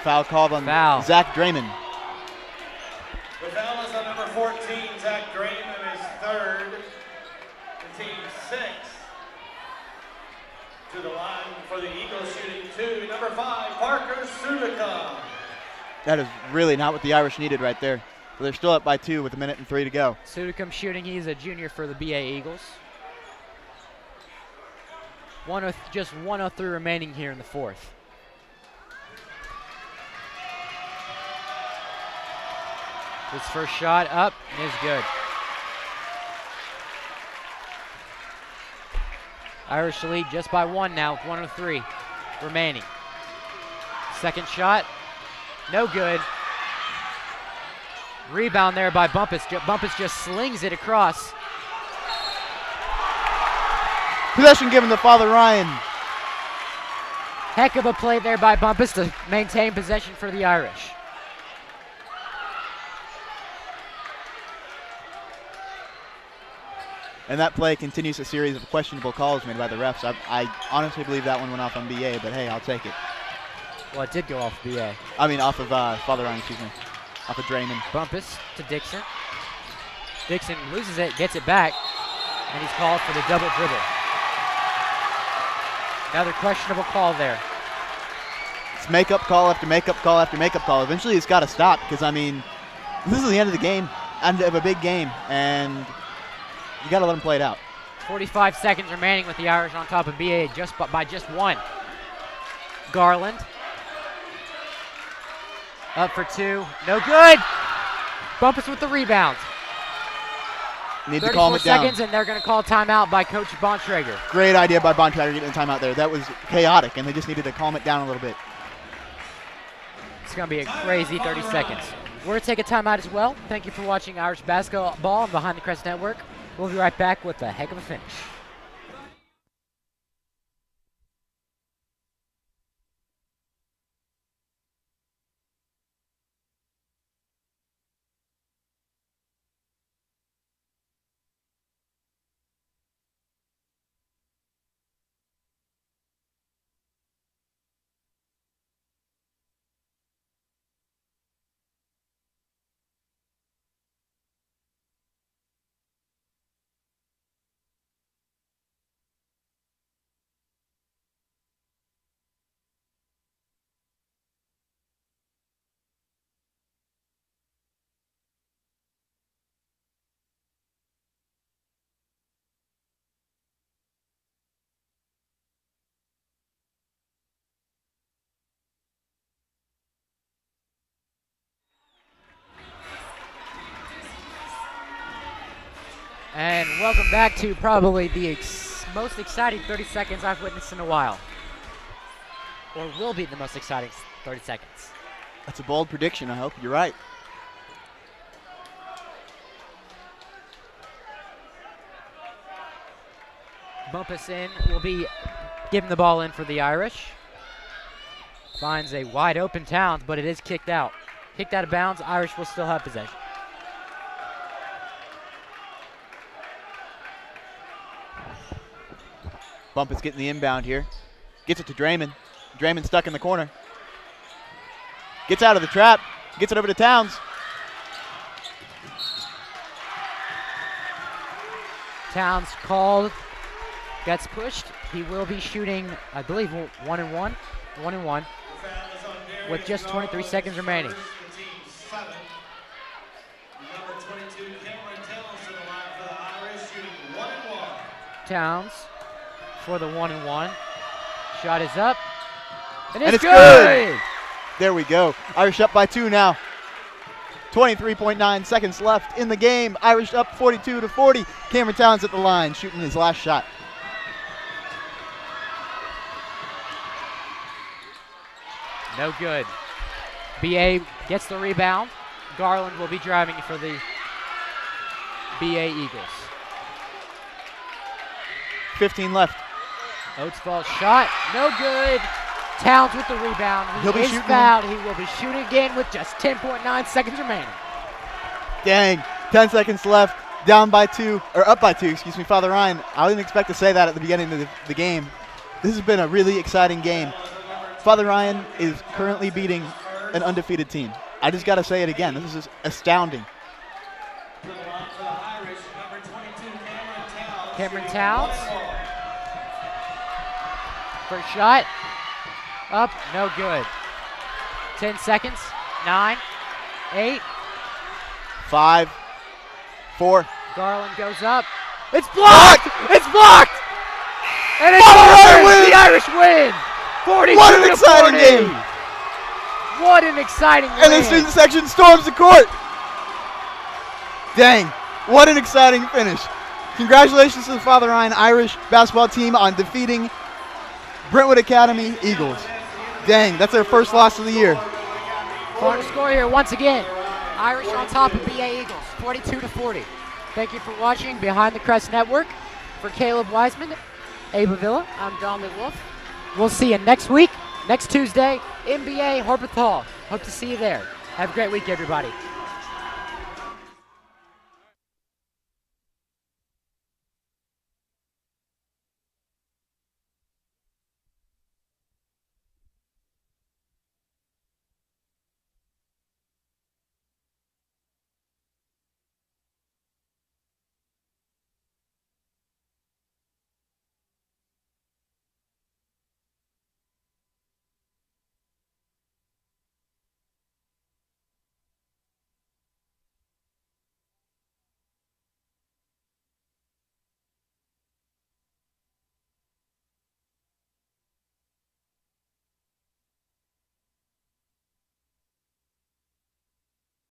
foul called on Zach Draymond. The foul is on number 14, Zach Draymond, his third. The team's sixth. To the line for the Eagles shooting 2, number 5, Parker Sudicum. That is really not what the Irish needed right there. So they're still up by 2 with 1:03 to go. Sudicum shooting. He's a junior for the BA Eagles. Just 1:03 remaining here in the fourth. His first shot up is good. Irish lead just by 1 now with 1:03 remaining. Second shot, no good. Rebound there by Bumpus. Bumpus just slings it across. Possession given to Father Ryan. Heck of a play there by Bumpus to maintain possession for the Irish. And that play continues a series of questionable calls made by the refs. I honestly believe that one went off on BA, but hey, I'll take it. Well, it did go off BA. I mean, off of Father Ryan, excuse me. Off of Draymond. Bumpus to Dixon. Dixon loses it, gets it back, and he's called for the double dribble. Another questionable call there. It's makeup call after makeup call after makeup call. Eventually it's got to stop because, I mean, this is the end of the game, end of a big game, and you got to let them play it out. 45 seconds remaining with the Irish on top of BA by just 1. Garland. Up for 2. No good. Bumpus with the rebound. Need to calm it down. 34 seconds, and they're going to call timeout by Coach Bontrager. Great idea by Bontrager getting the timeout there. That was chaotic, and they just needed to calm it down a little bit. It's going to be a crazy 30 seconds. We're going to take a timeout as well. Thank you for watching Irish basketball on Behind the Crest Network. We'll be right back with a heck of a finish. And welcome back to probably the most exciting 30 seconds I've witnessed in a while. Or will be the most exciting 30 seconds. That's a bold prediction, I hope. You're right. Bumpus in will be giving the ball in for the Irish. Finds a wide open Towns, but it is kicked out. Kicked out of bounds, Irish will still have possession. Bumpus getting the inbound here. Gets it to Draymond. Draymond stuck in the corner. Gets out of the trap. Gets it over to Towns. Towns called. Gets pushed. He will be shooting, I believe, 1 and 1. 1 and 1. With just 23 seconds remaining. Towns for the 1-and-1. Shot is up. And And it's it's good. There we go. Irish up by 2 now. 23.9 seconds left in the game. Irish up 42-40. Cameron Towns at the line, shooting his last shot. No good. BA gets the rebound. Garland will be driving for the BA Eagles. 15 left. Oates ball shot, no good. Towns with the rebound. He'll be He is shooting. fouled. He will be shooting again with just 10.9 seconds remaining. Dang. 10 seconds left. Down by 2, or up by 2, excuse me. Father Ryan, I didn't expect to say that at the beginning of the game. This has been a really exciting game. Father Ryan is currently beating an undefeated team. I just got to say it again. This is just astounding. Cameron Towns. First shot. Up, no good. 10 seconds. 9, 8. 5, 4. Garland goes up. It's blocked! It's blocked! And it's Father Ryan over! wins! The Irish win! 42 What an to exciting 40. game! What an exciting And the win! student section storms the court. Dang, what an exciting finish. Congratulations to the Father Ryan Irish basketball team on defeating Brentwood Academy Eagles. Dang, that's their first loss of the year. Final score here once again. Irish on top of BA Eagles, 42 to 40. Thank you for watching Behind the Crest Network. For Caleb Wiseman, Abe Avilla, I'm Donnelly Wolf. We'll see you next week, next Tuesday, NBA Harpeth Hall. Hope to see you there. Have a great week, everybody.